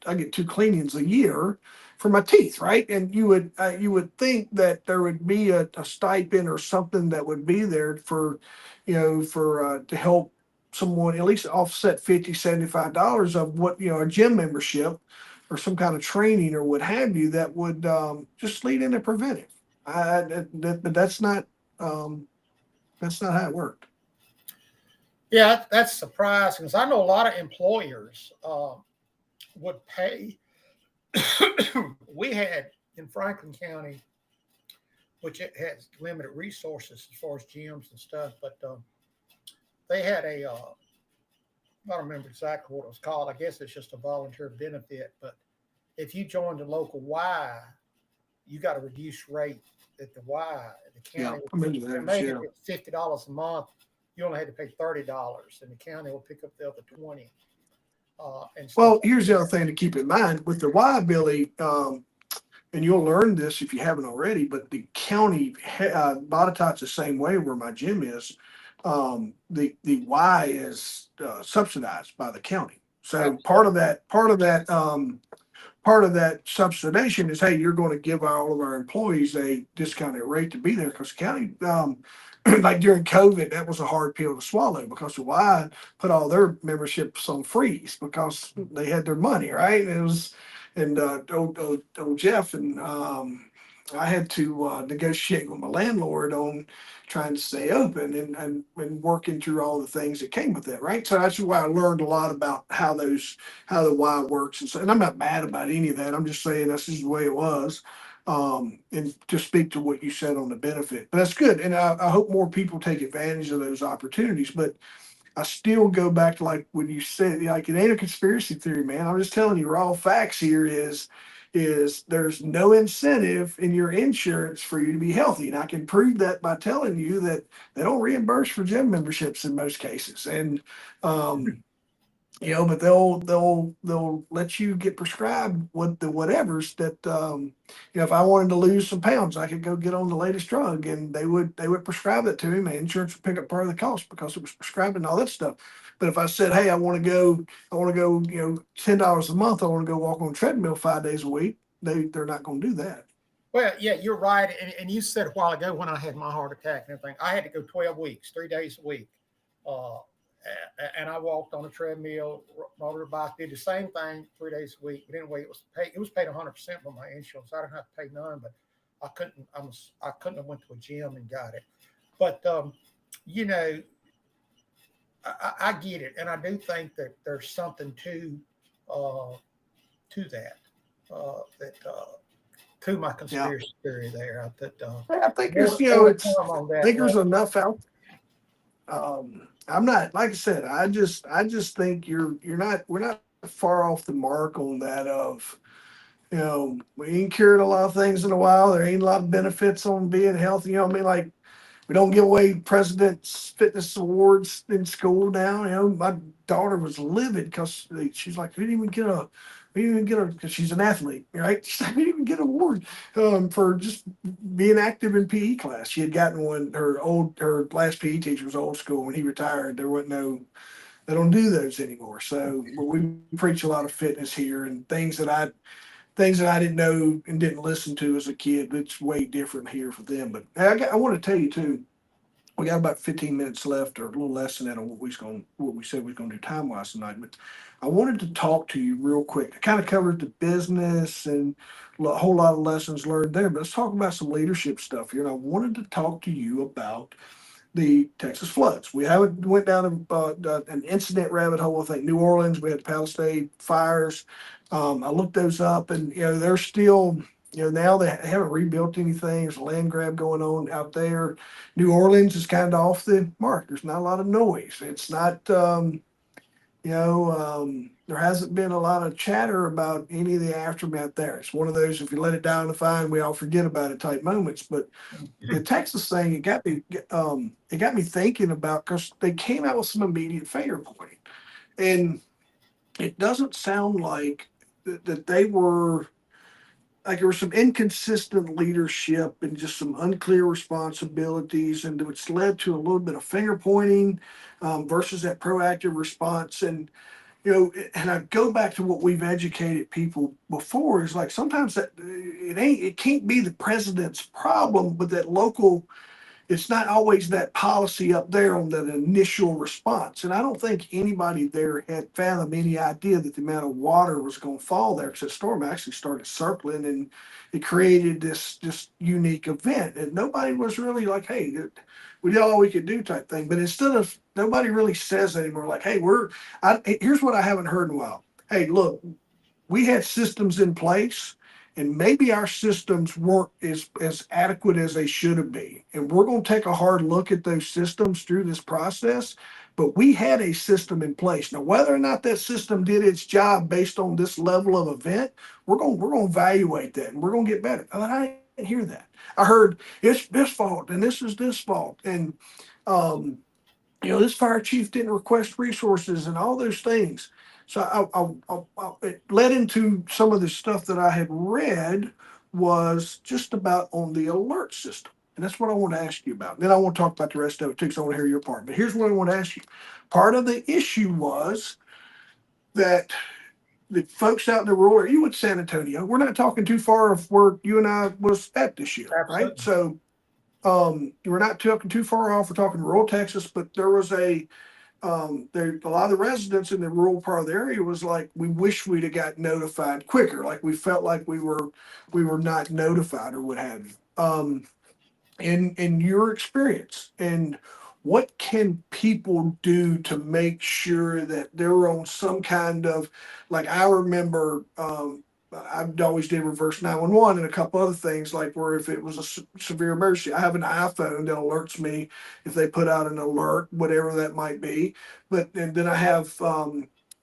S1: I get 2 cleanings a year for my teeth, right? And you would think that there would be a stipend or something that would be there for, to help someone at least offset $50-$75 of what, a gym membership or some kind of training or what have you, that would just lead into preventive. But that's not how it worked.
S2: Yeah, that's surprising, because I know a lot of employers would pay. We had in Franklin County, which it has limited resources as far as gyms and stuff, but they had I don't remember exactly what it was called. I guess it's just a volunteer benefit. But if you join the local Y, you got a reduced rate at the Y. The
S1: Yeah,
S2: county,
S1: I remember
S2: and
S1: those.
S2: maybe
S1: Yeah.
S2: it's $50 a month. You only had to pay $30, and the county will pick up the other 20 and stuff
S1: Well,
S2: like
S1: here's the other
S2: that.
S1: thing to keep in mind with the Y, Billy. And you'll learn this if you haven't already, but the county, Botetourt's the same way where my gym is. The Y is subsidized by the county. So
S2: Absolutely.
S1: part of that subsidization is, hey, you're going to give all of our employees a discounted rate to be there because county, like during COVID, that was a hard pill to swallow because the Y put all their memberships on freeze because they had their money, right? And it was, and old Jeff and I had to negotiate with my landlord on trying to stay open and working through all the things that came with that, right? So that's why I learned a lot about how the why works and so. And I'm not mad about any of that. I'm just saying that's just the way it was. And to speak to what you said on the benefit, but that's good. And I hope more people take advantage of those opportunities. But I still go back to like when you said, like it ain't a conspiracy theory, man. I'm just telling you raw facts here is there's no incentive in your insurance for you to be healthy. And I can prove that by telling you that they don't reimburse for gym memberships in most cases. And um, but they'll let you get prescribed what the whatevers that if I wanted to lose some pounds, I could go get on the latest drug, and they would prescribe it to me. My insurance would pick up part of the cost because it was prescribed and all that stuff. But if I said, hey, I want to go, $10 a month, I want to go walk on a treadmill 5 days a week, they're not going to do that.
S2: Well, yeah, you're right. And you said a while ago when I had my heart attack and everything, I had to go 12 weeks, 3 days a week. Uh, and I walked on a treadmill, rode a bike, did the same thing 3 days a week. But anyway, it was paid 100% by my insurance. I didn't have to pay none, but I couldn't have went to a gym and got it. But you know, I get it, and I do think that there's something uh, to that. That to my
S1: Yeah,
S2: conspiracy theory there. That
S1: I think
S2: more,
S1: it's
S2: more to
S1: it's
S2: come on
S1: I
S2: that
S1: think
S2: one.
S1: there's enough out. I'm not like I said. I just think you're not we're not far off the mark on that. Of we ain't cured a lot of things in a while. There ain't a lot of benefits on being healthy. You know what I mean? Like we don't give away president's fitness awards in school now. My daughter was livid because she's like, we didn't even get a, because she's an athlete, right? She's like, we didn't even get an award for just being active in PE class. She had gotten one. Her last PE teacher was old school. When he retired, there wasn't no, they don't do those anymore. So, but we preach a lot of fitness here and things that I didn't know and didn't listen to as a kid. It's way different here for them. But hey, I want to tell you too, we got about 15 minutes left or a little less than that on what we said we are going to do time wise tonight. But I wanted to talk to you real quick. I kind of covered the business and a whole lot of lessons learned there, but let's talk about some leadership stuff here. And I wanted to talk to you about the Texas floods. We haven't went down an incident rabbit hole. I think New Orleans, we had Palisade fires. I looked those up, and they're still. Now they haven't rebuilt anything. There's a land grab going on out there. New Orleans is kind of off the mark. There's not a lot of noise. It's not. There hasn't been a lot of chatter about any of the aftermath there. It's one of those, if you let it die in the fire, we all forget about it type moments. But the Texas thing, it got me thinking about because they came out with some immediate finger pointing, and it doesn't sound like that they were like there was some inconsistent leadership and just some unclear responsibilities, and which led to a little bit of finger pointing versus that proactive response. And I go back to what we've educated people before is like sometimes that it can't be the president's problem, but that local, it's not always that policy up there on that initial response. And I don't think anybody there had fathomed any idea that the amount of water was going to fall there because the storm actually started circling and it created this unique event. And nobody was really like, hey, we did all we could do type thing. But instead of, nobody really says anymore, like, hey, here's what I haven't heard in a while. Hey, look, we had systems in place and maybe our systems weren't as adequate as they should have been. And we're going to take a hard look at those systems through this process. But we had a system in place. Now, whether or not that system did its job based on this level of event, we're going to evaluate that and we're going to get better. I didn't hear that. I heard it's this fault and this is this fault, and this fire chief didn't request resources and all those things. So it led into some of the stuff that I had read was just about on the alert system. And that's what I want to ask you about. Then I want to talk about the rest of it too, because I want to hear your part. But here's what I want to ask you. Part of the issue was that the folks out in the rural area, you went to San Antonio. We're not talking too far of where you and I was at this year,
S2: Absolutely.
S1: right? So we're not talking too far off. We're talking rural Texas, but there was a lot of the residents in the rural part of the area was like, we wish we'd have got notified quicker. Like we felt like we were not notified or what have you. In your experience, and what can people do to make sure that they're on some kind of, like I remember, I always did reverse 911 and a couple other things, like where if it was a severe emergency, I have an iPhone that alerts me if they put out an alert, whatever that might be. And then I have,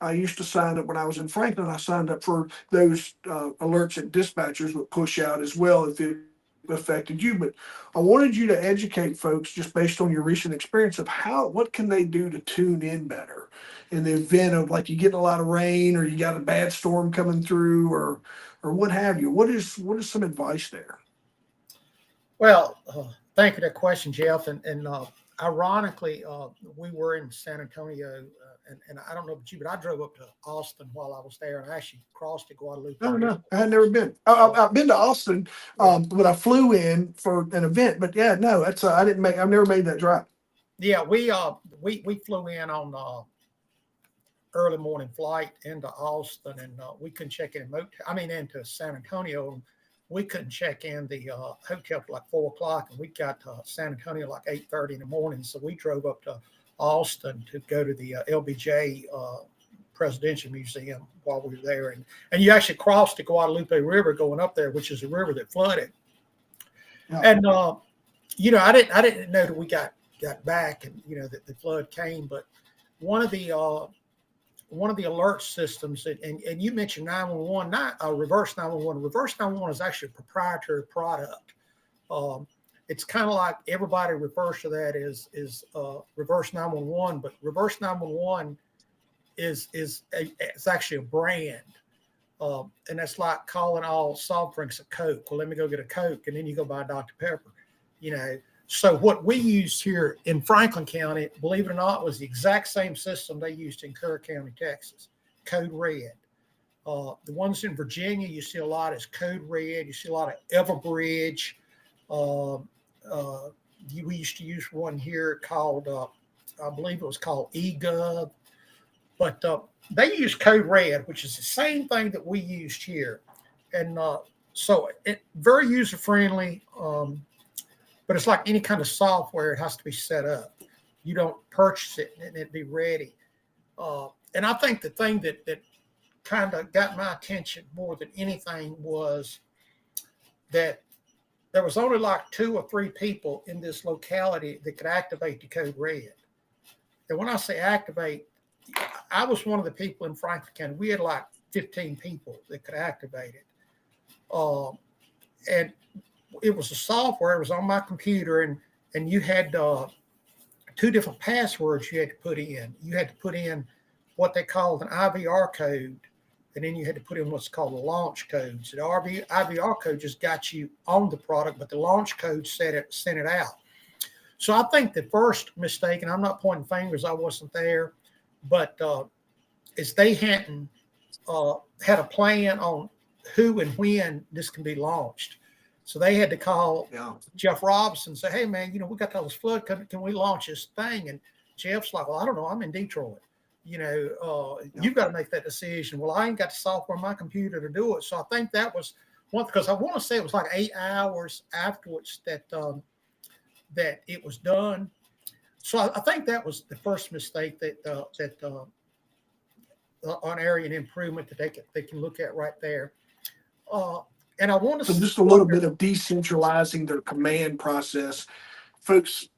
S1: I used to sign up when I was in Franklin. I signed up for those alerts that dispatchers would push out as well if it affected you. But I wanted you to educate folks just based on your recent experience of what can they do to tune in better in the event of, like, you getting a lot of rain or you got a bad storm coming through or what have you. What is some advice there?
S2: Well, thank you for that question, Jeff. And ironically, we were in San Antonio, and I don't know about you, but I drove up to Austin while I was there, and I actually crossed to Guadalupe.
S1: No, I had never been. I've been to Austin, but I flew in for an event. But yeah, no, I've never made that drive.
S2: Yeah, we flew in on early morning flight into Austin, and we couldn't check in into San Antonio. And we couldn't check in the hotel till like 4 o'clock, and we got to San Antonio like 8:30 in the morning. So we drove up to Austin to go to the LBJ Presidential Museum while we were there. And you actually crossed the Guadalupe River going up there, which is a river that flooded. Yeah. And I didn't know that we got back and that the flood came. But one of the alert systems, and you mentioned 911, not reverse 911. Reverse 911 is actually a proprietary product. It's kind of like everybody refers to that as reverse 911, but reverse 911 is actually a brand, and that's like calling all soft drinks a Coke. Well, let me go get a Coke, and then you go buy Dr. Pepper. So what we used here in Franklin County, believe it or not, was the exact same system they used in Kerr County, Texas, Code Red. The ones in Virginia, you see a lot is Code Red. You see a lot of Everbridge. We used to use one here called, I believe it was called eGov. But they use Code Red, which is the same thing that we used here. And so it very user-friendly. But it's like any kind of software, it has to be set up. You don't purchase it and it'd be ready. And I think the thing that kind of got my attention more than anything was that there was only like 2 or 3 people in this locality that could activate the Code Red. And when I say activate, I was one of the people in Franklin County. We had like 15 people that could activate it. And it was a software. It was on my computer, and you had 2 different passwords you had to put in. You had to put in what they called an IVR code, and then you had to put in what's called a launch code. So the IVR code just got you on the product, but the launch code sent it out. So I think the first mistake, and I'm not pointing fingers, I wasn't there, but is they hadn't had a plan on who and when this can be launched. So they had to call Jeff Robertson and say, hey, man, we got all this flood. Can we launch this thing? And Jeff's like, well, I don't know. I'm in Detroit. You've got to make that decision. Well, I ain't got the software on my computer to do it. So I think that was one, because I want to say it was like 8 hours afterwards that it was done. So I think that was the first mistake that on area and improvement that they can look at right there. And I want
S1: So
S2: to
S1: just a little bit of decentralizing their command process. Folks,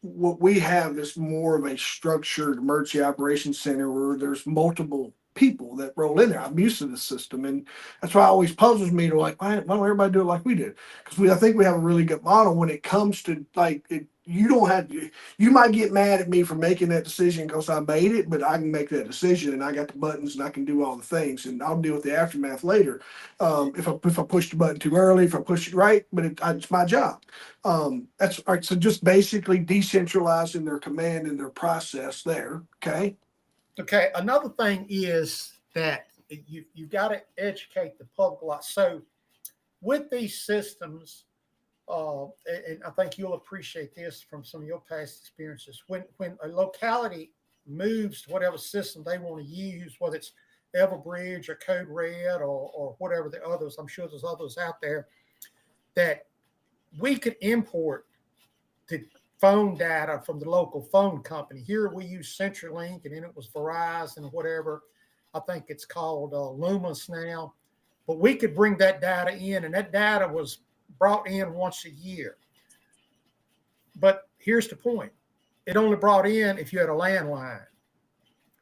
S1: what we have is more of a structured emergency operations center where there's multiple people that roll in there. I'm used to the system, and that's why it always puzzles me to like, why don't everybody do it like we did? Because I think we have a really good model when it comes to like it. You don't have to. You might get mad at me for making that decision because I made it, but I can make that decision, and I got the buttons, and I can do all the things, and I'll deal with the aftermath later. If I push the button too early, if I push it right, but it's my job. That's all right. So just basically decentralizing their command and their process there. Okay.
S2: Okay. Another thing is that you've got to educate the public a lot. So with these systems, and I think you'll appreciate this from some of your past experiences. When a locality moves to whatever system they want to use, whether it's Everbridge or Code Red or whatever the others, I'm sure there's others out there that we could import the phone data from the local phone company. Here we use CenturyLink, and then it was Verizon or whatever. I think it's called Lumis now. But we could bring that data in, and that data was brought in once a year. But here's the point. It only brought in if you had a landline.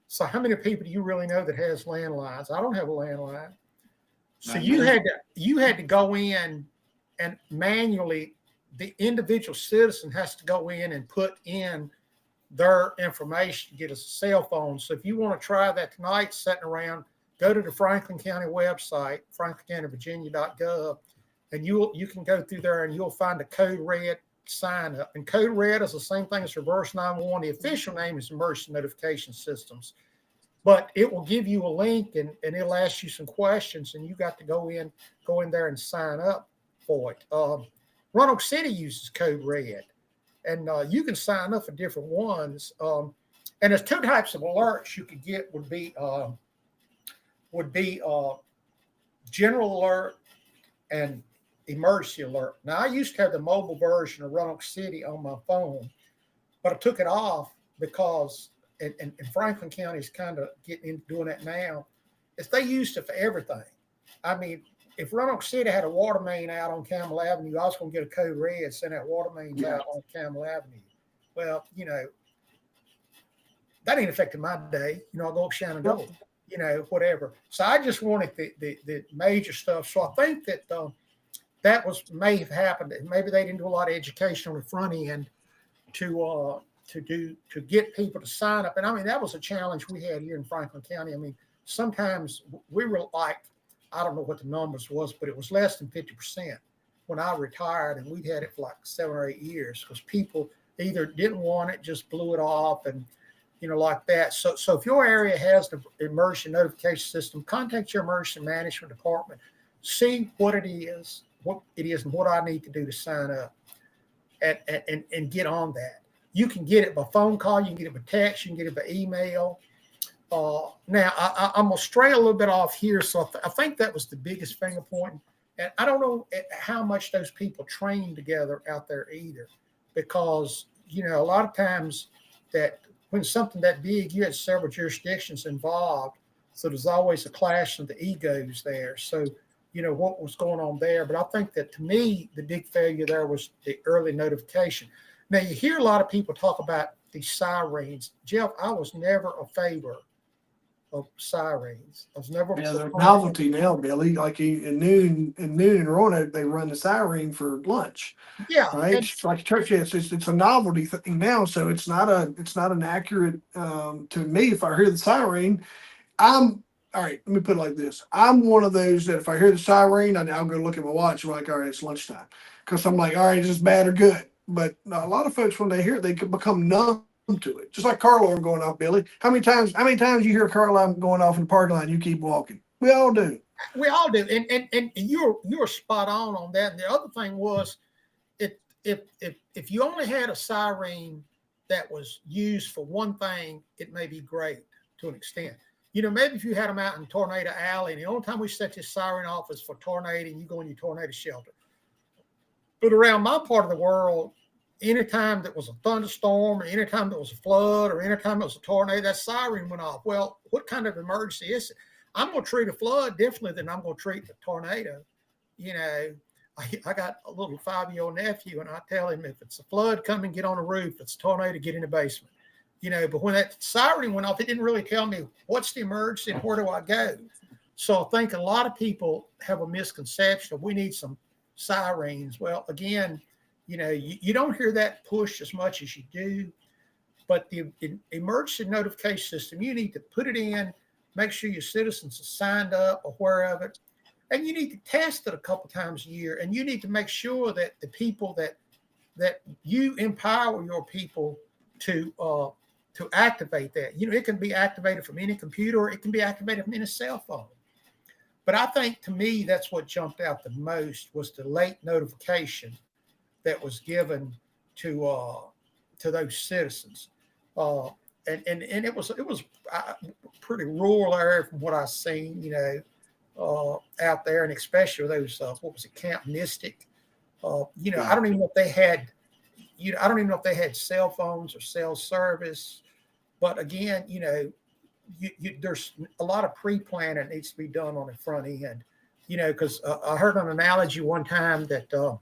S2: So how many people do you really know that has landlines? I don't have a landline. So you had to go in and manually, the individual citizen has to go in and put in their information to get us a cell phone. So if you want to try that tonight, sitting around, go to the Franklin County website, franklincountyvirginia.gov, and you can go through there and you'll find a Code Red sign up. And Code Red is the same thing as Reverse 911. The official name is Emergency Notification Systems. But it will give you a link and it'll ask you some questions, and you got to go in there and sign up for it. Roanoke City uses Code Red, and you can sign up for different ones. And there's two types of alerts you could get would be general alert and emergency alert. Now, I used to have the mobile version of Roanoke City on my phone, but I took it off because, and Franklin County is kind of getting into doing that now, is they used it for everything. I mean, if Roanoke City had a water main out on Campbell Avenue, I was going to get a Code Red, send that water mains out on Campbell Avenue. Well, that ain't affecting my day. I go up Shenandoah, whatever. So I just wanted the major stuff. So I think that that may have happened. Maybe they didn't do a lot of education on the front end to get people to sign up. And I mean, that was a challenge we had here in Franklin County. I mean, sometimes we were like, I don't know what the numbers was, but it was less than 50% when I retired, and we'd had it for like 7 or 8 years because people either didn't want it, just blew it off, and like that. So if your area has the emergency notification system, contact your emergency management department, see what it is, and what I need to do to sign up and get on that. You can get it by phone call, you can get it by text, you can get it by email. Now, I'm going to stray a little bit off here. So I think that was the biggest finger point. And I don't know how much those people train together out there either, because, a lot of times that when something that big, you had several jurisdictions involved. So there's always a clash of the egos there. So, what was going on there. But I think that to me, the big failure there was the early notification. Now, you hear a lot of people talk about these sirens. Jeff, I was never a favor of sirens. I was never.
S1: Yeah, they're novelty now, Billy. Like in noon in Roanoke, they run the siren for lunch.
S2: Yeah,
S1: right. It's like church. It's a novelty thing now, so it's not an accurate. To me, if I hear the siren, I'm all right. Let me put it like this: I'm one of those that if I hear the siren, I'll go look at my watch. I'm like, all right, it's lunchtime, because I'm like, all right, is this bad or good? But a lot of folks, when they hear it, they could become numb to it. Just like car alarm going off, Billy. How many times you hear a car alarm going off in the parking lot and you keep walking? We all do.
S2: We all do. And you're spot on that. And the other thing was, if you only had a siren that was used for one thing, it may be great to an extent. Maybe if you had them out in Tornado Alley, and the only time we set this siren off is for tornado, and you go in your tornado shelter. But around my part of the world, anytime there was a thunderstorm, or anytime there was a flood, or anytime there was a tornado, that siren went off. Well, what kind of emergency is it? I'm going to treat a flood differently than I'm going to treat a tornado. you know, I got a little 5-year-old nephew, and I tell him if it's a flood, come and get on the roof. If it's a tornado, get in the basement. But when that siren went off, it didn't really tell me what's the emergency and where do I go. So I think a lot of people have a misconception of we need some sirens. Well, again, you don't hear that push as much as you do, but the emergency notification system, you need to put it in, make sure your citizens are signed up, aware of it, and you need to test it a couple times a year, and you need to make sure that the people that you empower your people to activate that. It can be activated from any computer, or it can be activated from any cell phone. But I think, to me, that's what jumped out the most was the late notification that was given to those citizens. And it was pretty rural area from what I've seen, out there, and especially those what was it, Camp Mystic. I don't even know if they had, I don't even know if they had cell phones or cell service. But again, there's a lot of pre-planning that needs to be done on the front end. Because I heard an analogy one time that that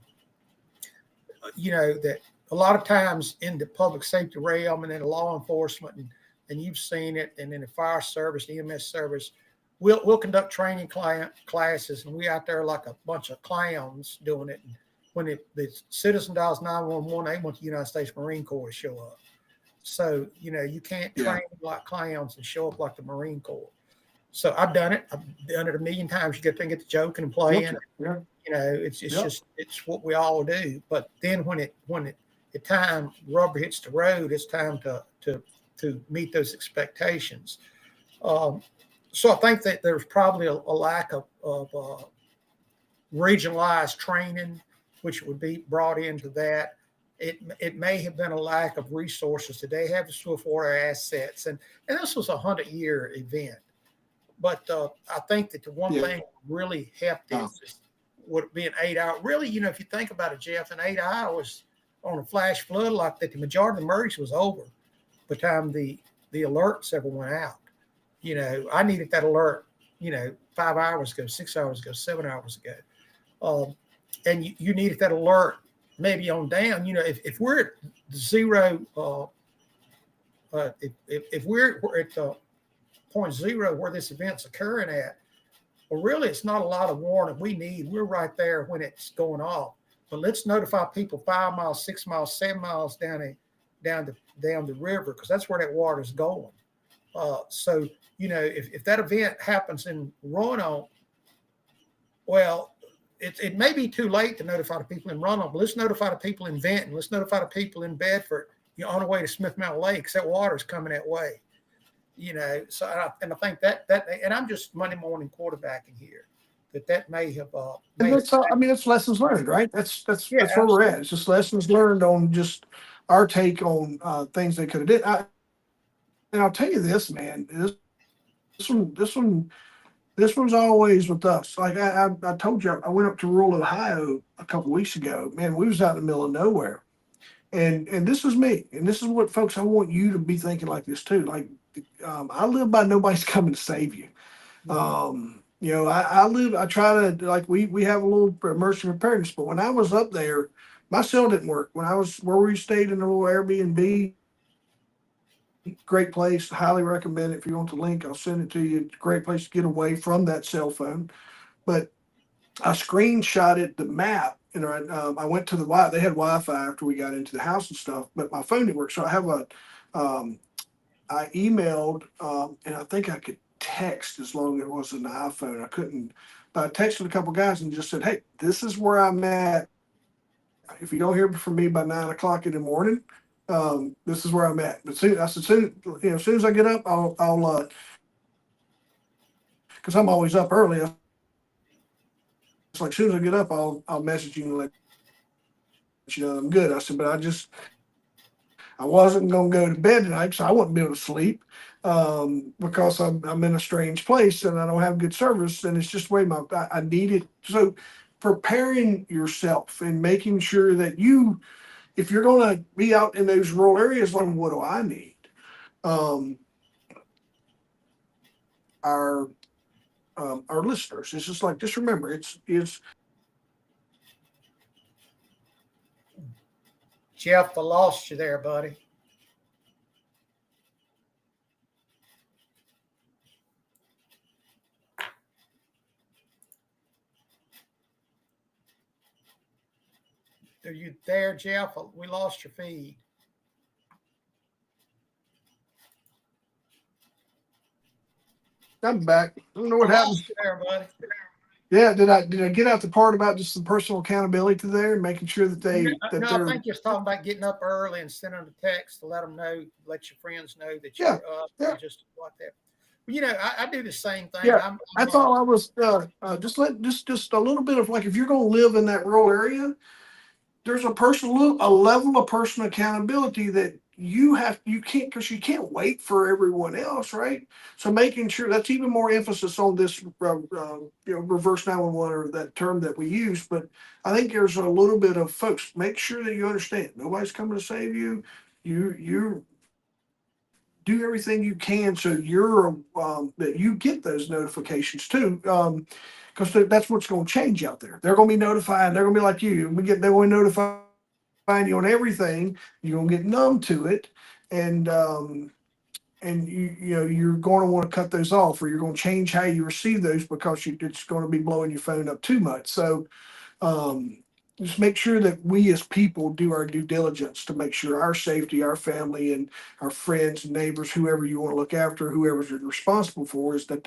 S2: a lot of times in the public safety realm and in the law enforcement, and you've seen it, and in the fire service, the EMS service, we'll conduct training classes, and we out there like a bunch of clowns doing it. And when the citizen dials 911, they want the United States Marine Corps to show up. So, you can't train like clowns and show up like the Marine Corps. So I've done it. I've done it a million times. You get there and get the joking and playing.
S1: Yeah.
S2: It's just, it's what we all do. But then when the time rubber hits the road, it's time to meet those expectations. So I think that there's probably a lack of regionalized training, which would be brought into that. It may have been a lack of resources. Today have the Swiftwater assets, and this was a 100-year event. But I think that the one thing really helped is would be an 8-hour. Really, if you think about it, Jeff, in 8 hours on a flash flood like that, the majority of the emergency was over by the time the alerts ever went out. I needed that alert, 5 hours ago, 6 hours ago, 7 hours ago. And you needed that alert maybe on down. If we're at zero, if we're at point zero where this event's occurring at, well, really, it's not a lot of warning we need. We're right there when it's going off. But let's notify people 5 miles, 6 miles, 7 miles down the river, because that's where that water's going. So, if that event happens in Roanoke, well, it may be too late to notify the people in Roanoke, but let's notify the people in Benton. Let's notify the people in Bedford. On the way to Smith Mountain Lake, because that water's coming that way. So I think that, and I'm just Monday morning quarterbacking here, that may have.
S1: It's lessons learned, right? That's where
S2: absolutely.
S1: we're at. It's just lessons learned on just our take on things they could have did. And I'll tell you this, man. This one's always with us. Like I told you, I went up to rural Ohio a couple of weeks ago. Man, we was out in the middle of nowhere, and this is me, and this is what folks. I want you to be thinking like this too. Like I live by nobody's coming to save you. I try to, like, we have a little emergency preparedness, but when I was up there, my cell didn't work. When I was where we stayed in a little Airbnb, great place, highly recommend it. If you want the link, I'll send it to you. It's a great place to get away from that cell phone. But I screenshotted the map, and I went to they had Wi-Fi after we got into the house and stuff, but my phone didn't work. So I emailed, and I think I could text as long as it was an iPhone. I couldn't, but I texted a couple guys and just said, "Hey, this is where I'm at. If you don't hear from me by 9 o'clock in the morning, this is where I'm at." But as soon as I get up, I'll because I'm always up early. It's like as soon as I get up, I'll message you and let you know I'm good. I said, but I wasn't going to go to bed tonight, so I wouldn't be able to sleep because I'm in a strange place and I don't have good service, and it's just the way I need it. So preparing yourself and making sure that if you're going to be out in those rural areas, like, what do I need? Our listeners, it's just like, just remember, it's
S2: Jeff, I lost you there, buddy. Are you there, Jeff? We lost your feed.
S1: I'm back. I don't know what
S2: I
S1: happened.
S2: lost you there, buddy.
S1: Yeah, did I get out the part about just some personal accountability there, making sure that
S2: No, I
S1: they're
S2: think you're talking about getting up early and sending them a text to let them know, let your friends know that
S1: yeah,
S2: you're up,
S1: yeah,
S2: and just like that. You know, I do the same thing.
S1: yeah. That's all I was just a little bit of like if you're going to live in that rural area, there's a level of personal accountability that you can't because you can't wait for everyone else, right? So making sure that's even more emphasis on this reverse 911 or that term that we use. But I think there's a little bit of folks make sure that you understand nobody's coming to save you. You do everything you can so you're that you get those notifications too. Because that's what's going to change out there. They're going to be notified. They're going to be like you. They're going to notify you on everything. You're gonna get numb to it, and you're going to want to cut those off, or you're going to change how you receive those because it's going to be blowing your phone up too much. So um, just make sure that we as people do our due diligence to make sure our safety, our family, and our friends, neighbors, whoever you want to look after, whoever's responsible for, is that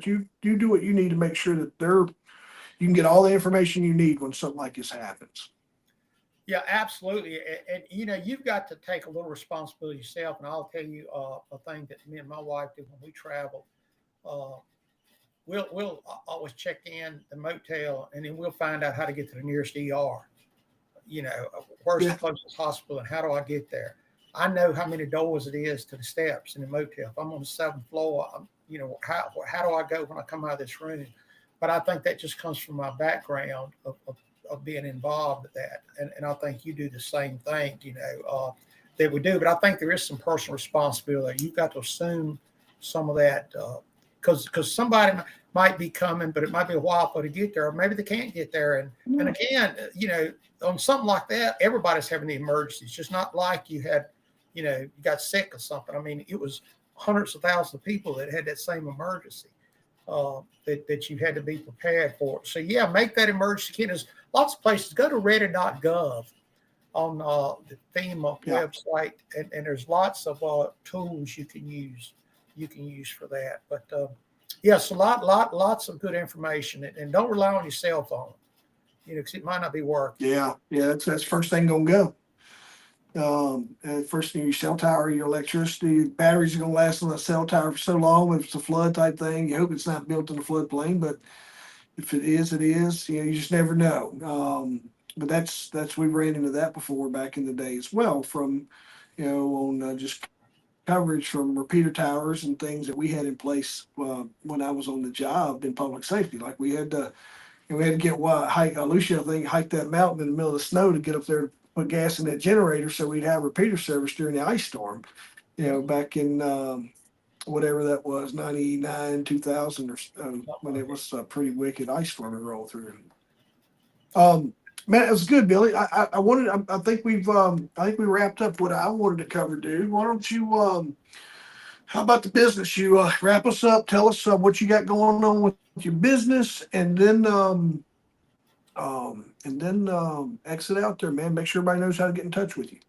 S1: you do what you need to make sure that you can get all the information you need when something like this happens.
S2: Yeah, absolutely. And you know, you've got to take a little responsibility yourself. And I'll tell you a thing that me and my wife do when we travel. Uh, we'll always check in the motel, and then we'll find out how to get to the nearest ER. You know, where's the
S1: Yeah,
S2: closest hospital, and how do I get there? I know how many doors it is to the steps in the motel. If I'm on the seventh floor, you know, how do I go when I come out of this room? But I think that just comes from my background of being involved with that. And I think you do the same thing, you know, that we do. But I think there is some personal responsibility. You've got to assume some of that because somebody might be coming, but it might be a while for to get there, or maybe they can't get there. And again, you know, on something like that, everybody's having the emergencies. It's just not like you had, you know, you got sick or something. I mean, it was hundreds of thousands of people that had that same emergency that you had to be prepared for. So yeah, make that emergency kit. There's lots of places. Go to ready.gov on the FEMA website, and there's lots of tools you can use. You can use for that. But yes, lots of good information, and don't rely on your cell phone. You know, because it might not be working.
S1: yeah, that's first thing gonna go. First thing, your cell tower, your electricity, batteries are gonna last on that cell tower for so long. If it's a flood type thing, you hope it's not built in a floodplain, but if it is, it is. You know, you just never know. But that's we ran into that before back in the day as well. From on just coverage from repeater towers and things that we had in place when I was on the job in public safety. Like we had to get hike. Lucia, I think, hike that mountain in the middle of the snow to get up there to put gas in that generator so we'd have repeater service during the ice storm. Back in whatever that was, 99, 2000 or so, when it was a pretty wicked ice storm to roll through. Man, it was good, Billy. I wanted. I think we wrapped up what I wanted to cover, dude. Why don't you how about the business? You wrap us up. Tell us what you got going on with your business, and then exit out there, man. Make sure everybody knows how to get in touch with you.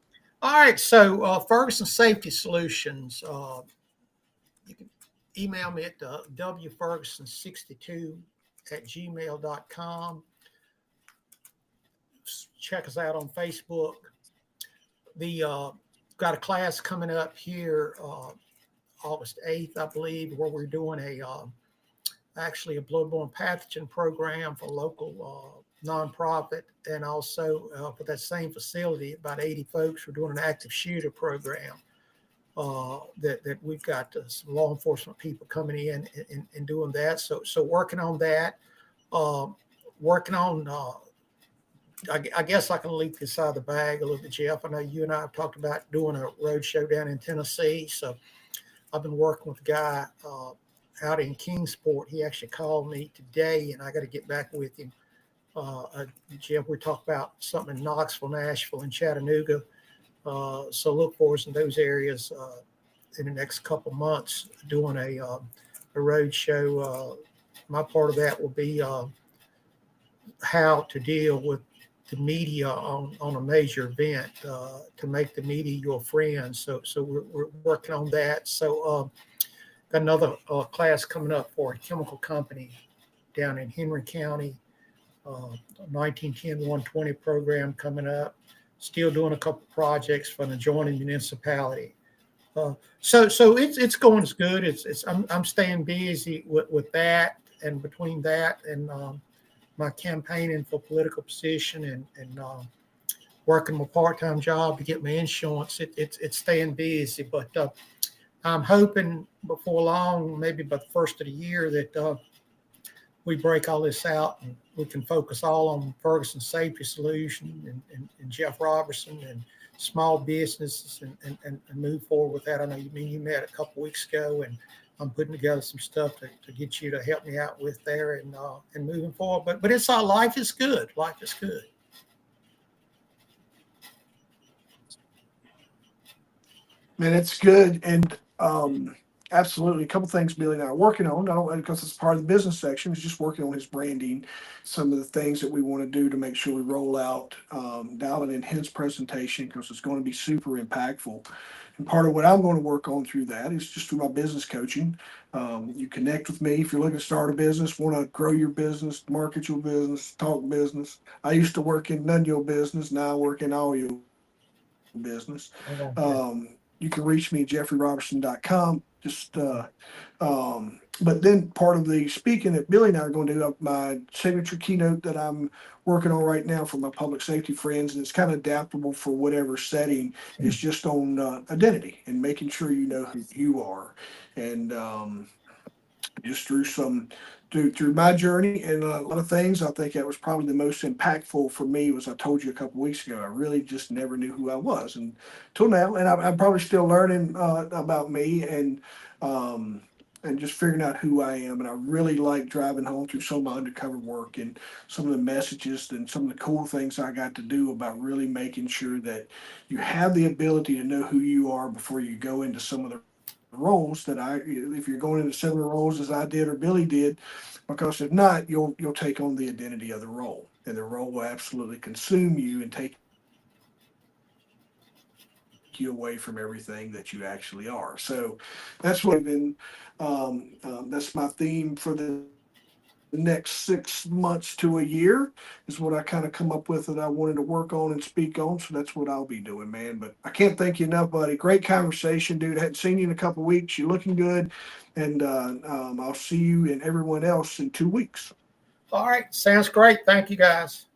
S2: All right. So Ferguson Safety Solutions. You can email me at wferguson62@gmail.com. Check us out on Facebook. Got a class coming up here August 8th, I believe, where we're doing actually a bloodborne pathogen program for local nonprofit, and also for that same facility, about 80 folks. We're doing an active shooter program that we've got some law enforcement people coming in and doing that. So working on that, working on. I guess I can leak this out of the bag a little bit, Jeff. I know you and I have talked about doing a road show down in Tennessee. So I've been working with a guy out in Kingsport. He actually called me today, and I got to get back with him. Jeff, we talked about something in Knoxville, Nashville, and Chattanooga. So look for us in those areas in the next couple months doing a road show. My part of that will be how to deal with the media on a major event to make the media your friend. So we're working on that. So got another class coming up for a chemical company down in Henry County, 1910-120 program coming up. Still doing a couple projects for an adjoining municipality. So it's going as good. I'm staying busy with that, and between that and my campaigning for political position and working my part-time job to get my insurance, it's staying busy. But I'm hoping before long, maybe by the first of the year, that we break all this out and we can focus all on Ferguson Safety Solution and Jeff Robertson and small businesses and move forward with that. I know you met a couple weeks ago, and I'm putting together some stuff to get you to help me out with there and moving forward. But it's all, life is good. Life is good.
S1: Man, it's good. And absolutely, a couple things Billy and I are working on. I don't, because it's part of the business section. Is just working on his branding, some of the things that we want to do to make sure we roll out, dial it in his presentation, because it's going to be super impactful. And part of what I'm going to work on through that is just through my business coaching. You connect with me if you're looking to start a business, want to grow your business, market your business, talk business. I used to work in none of your business. Now I work in all your business. You can reach me at jeffreyrobertson.com. But then part of the speaking that Billy and I are going to do, my signature keynote that I'm working on right now for my public safety friends, and it's kind of adaptable for whatever setting, is just on identity and making sure you know who you are. And just through my journey and a lot of things, I think that was probably the most impactful for me. Was, I told you a couple weeks ago, I really just never knew who I was until now, and I'm probably still learning about me and just figuring out who I am. And I really like driving home through some of my undercover work and some of the messages and some of the cool things I got to do about really making sure that you have the ability to know who you are before you go into some of the roles that if you're going into similar roles as I did or Billy did, because if not, you'll take on the identity of the role, and the role will absolutely consume you and take you away from everything that you actually are. So that's what I've been. That's my theme for the next 6 months to a year, is what I kind of come up with that I wanted to work on and speak on. So that's what I'll be doing, man. But I can't thank you enough, buddy. Great conversation, dude. I hadn't seen you in a couple of weeks. You're looking good. And I'll see you and everyone else in 2 weeks.
S2: All right. Sounds great. Thank you, guys.